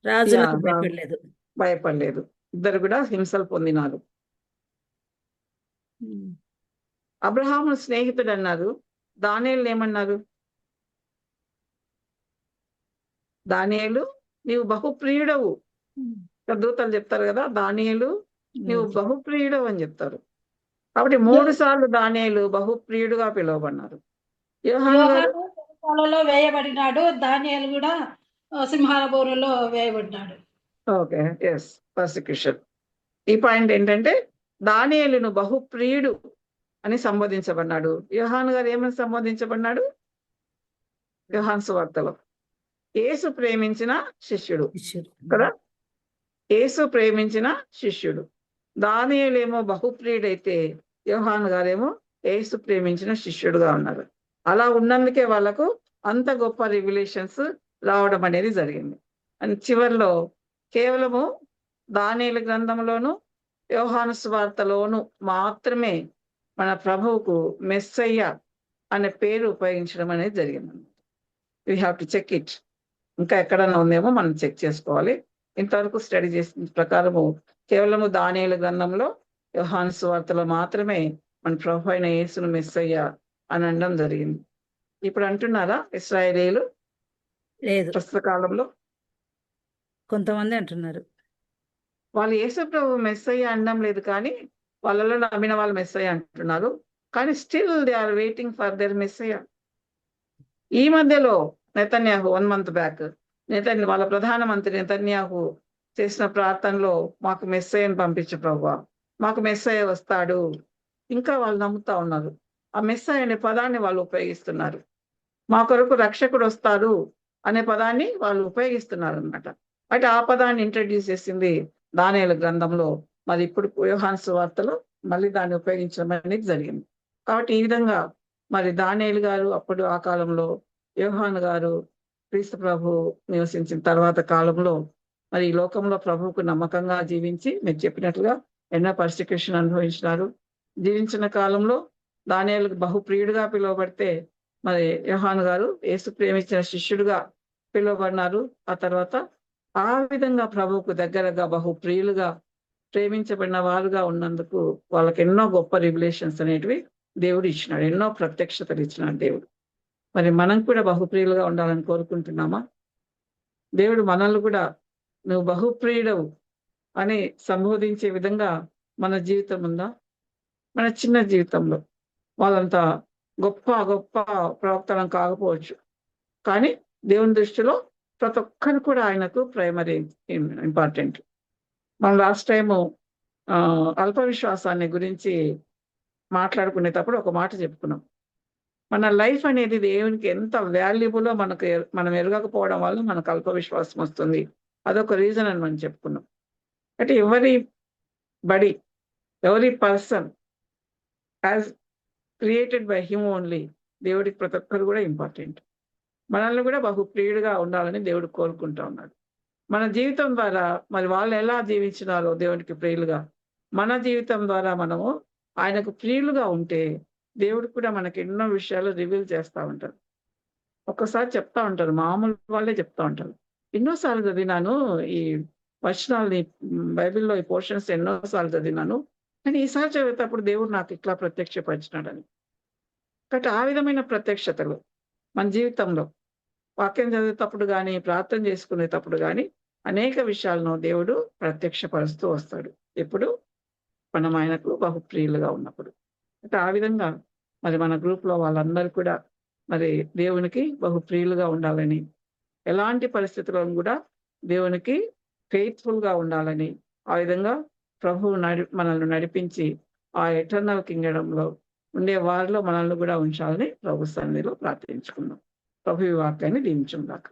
రాజులకు భయపడలేదు, భయపడలేదు. ఇద్దరు కూడా హింసలు పొందినారు. అబ్రహాము స్నేహితుడు అన్నారు, దానియేలు ఏమన్నారు? దానియేలు నీవు బహుప్రియుడవు. దూతలు చెప్తారు కదా, దానియేలు నీవు బహుప్రియుడవు అని చెప్తారు. కాబట్టి 3 సార్లు దానియేలు బహుప్రియుడుగా పిలువబడినారు. యోహాను వేయబడినాడు, దానియేలు కూడా సింహాల బోరులో వేయబడ్డాడు. Okay, yes, persecution. ఈ పాయింట్ ఏంటంటే దానియేలును బహుప్రియుడు అని సంబోధించబడ్డాడు. యోహాను గారు ఏమని సంబోధించబడ్డాడు? యోహాను సువార్తలో యేసు ప్రేమించిన శిష్యుడు కదా, యేసు ప్రేమించిన శిష్యుడు. దానియేలేమో బహుప్రియుడైతే యోహాను గారేమో యేసు ప్రేమించిన శిష్యుడుగా ఉన్నారు. అలా ఉన్నందుకే వాళ్ళకు అంత గొప్ప రివిలేషన్స్ రావడం అనేది జరిగింది. అని చివరిలో కేవలము దానియేలు గ్రంథంలోను యోహాను సువార్తలోను మాత్రమే మన ప్రభువుకు మెస్సయ్య అనే పేరు ఉపయోగించడం అనేది జరిగింది. We have to check it. ఇంకా ఎక్కడన్నా ఉందేమో మనం చెక్ చేసుకోవాలి. ఇంతవరకు స్టడీ చేసిన ప్రకారము కేవలము దానియేలు గ్రంథంలో యోహాను సువార్తలో మాత్రమే మన ప్రభు అయిన యేసును మెస్సయ్య అని అనడం జరిగింది. ఇప్పుడు అంటున్నారా ఇశ్రాయేలీయులు లేదు, ప్రస్తుత కాలంలో? కొంతమంది అంటున్నారు. వాళ్ళు యేసు ప్రభు మెస్సయ్య అనడం లేదు, కానీ వాళ్ళలో నమ్మిన వాళ్ళు మెస్సయ్య అంటున్నారు. కానీ still they are waiting for their messiah. ఈ మధ్యలో నెతన్యాహు 1 month బ్యాక్ వాళ్ళ ప్రధానమంత్రి నెతన్యాహు చేసిన ప్రార్థనలో మాకు మెస్సయ్యను పంపించు ప్రభువా, మాకు మెస్సయ్య వస్తాడు. ఇంకా వాళ్ళు నమ్ముతా ఉన్నారు. ఆ మెస్సయ్య అనే పదాన్ని వాళ్ళు ఉపయోగిస్తున్నారు. మా కొరకు రక్షకుడు వస్తాడు అనే పదాన్ని వాళ్ళు ఉపయోగిస్తున్నారు అన్నమాట. అంటే ఆ పదాన్ని ఇంట్రడ్యూస్ చేసింది దానియేలు గ్రంథంలో. మరి ఇప్పుడు యోహాను సువార్తలో మళ్ళీ దాన్ని ఉపయోగించడం అనేది జరిగింది. కాబట్టి ఈ విధంగా మరి దానియేలు గారు అప్పుడు ఆ కాలంలో, యోహాను గారు క్రీస్తు ప్రభు నివసించిన తర్వాత కాలంలో మరి ఈ లోకంలో ప్రభువుకు నమ్మకంగా జీవించి మీరు చెప్పినట్లుగా ఎన్నో పర్సిక్యూషన్ అనుభవించినారు. జీవించిన కాలంలో దానియేలు బహుప్రియుడిగా పిలువబడితే మరి యోహాను గారు యేసు ప్రేమించిన శిష్యుడిగా పిలువబడినారు. ఆ తర్వాత ఆ విధంగా ప్రభువుకు దగ్గరగా బహుప్రియులుగా ప్రేమించబడిన వారుగా ఉన్నందుకు వాళ్ళకి ఎన్నో గొప్ప రివిలేషన్స్ అనేటివి దేవుడు ఇచ్చినాడు, ఎన్నో ప్రత్యక్షతలు ఇచ్చినాడు దేవుడు. మరి మనం కూడా బహుప్రియులుగా ఉండాలని కోరుకుంటున్నామా? దేవుడు మనల్ని కూడా నువ్వు బహుప్రియుడవు అని సంబోధించే విధంగా మన జీవితం ఉందా? మన చిన్న జీవితంలో వాళ్ళంతా గొప్ప గొప్ప ప్రవక్తలం కాకపోవచ్చు, కానీ దేవుని దృష్టిలో ప్రతి ఒక్కరు కూడా ఆయనకు ప్రైమరీ ఇంపార్టెంట్. మనం లాస్ట్ టైము అల్ప విశ్వాసాన్ని గురించి మాట్లాడుకునేటప్పుడు ఒక మాట చెప్పుకున్నాం. మన లైఫ్ అనేది దేవునికి ఎంత వాల్యుబులో మనం ఎరగకపోవడం వల్ల మనకు అల్ప విశ్వాసం వస్తుంది. అదొక రీజన్ అని మనం చెప్పుకున్నాం. అంటే ఎవరి person as created by him only, దేవుడికి ప్రతి ఒక్కరు కూడా ఇంపార్టెంట్. మనల్ని కూడా బహుప్రియుడిగా ఉండాలని దేవుడు కోరుకుంటా ఉన్నాడు. మన జీవితం ద్వారా మరి వాళ్ళు ఎలా జీవించినారో దేవునికి ప్రియులుగా, మన జీవితం ద్వారా మనము ఆయనకు ప్రియులుగా ఉంటే దేవుడు కూడా మనకి ఎన్నో విషయాలు రివీల్ చేస్తూ ఉంటారు. ఒక్కసారి చెప్తా ఉంటారు, మామూలు వాళ్ళే చెప్తా ఉంటారు. ఎన్నోసార్లు చదివినాను ఈ వచనాలని, బైబిల్లో ఈ పోర్షన్స్ ఎన్నోసార్లు చదివినాను, కానీ ఈసారి చదివేటప్పుడు దేవుడు నాకు ఇట్లా ప్రత్యక్షపరిచినాడని. కాబట్టి ఆ విధమైన ప్రత్యక్షతలు మన జీవితంలో వాక్యం చదివేటప్పుడు కానీ, ప్రార్థన చేసుకునేటప్పుడు కానీ అనేక విషయాలను దేవుడు ప్రత్యక్షపరుస్తూ వస్తాడు. ఎప్పుడు మనం ఆయనకు బహుప్రియులుగా ఉన్నప్పుడు. అంటే ఆ విధంగా మరి మన గ్రూప్లో వాళ్ళందరూ కూడా మరి దేవునికి బహుప్రియులుగా ఉండాలని, ఎలాంటి పరిస్థితులను కూడా దేవునికి ఫెయిత్ఫుల్గా ఉండాలని, ఆ విధంగా ప్రభువు మనల్ని నడిపించి ఆ ఎటర్నల్ కింగ్డంలో ఉండే వారిలో మనల్ని కూడా ఉంచాలని ప్రభు సన్నిధిలో ప్రార్థించుకుందాం. ప్రభు ఈ వాక్యాన్ని దీవించుగాక.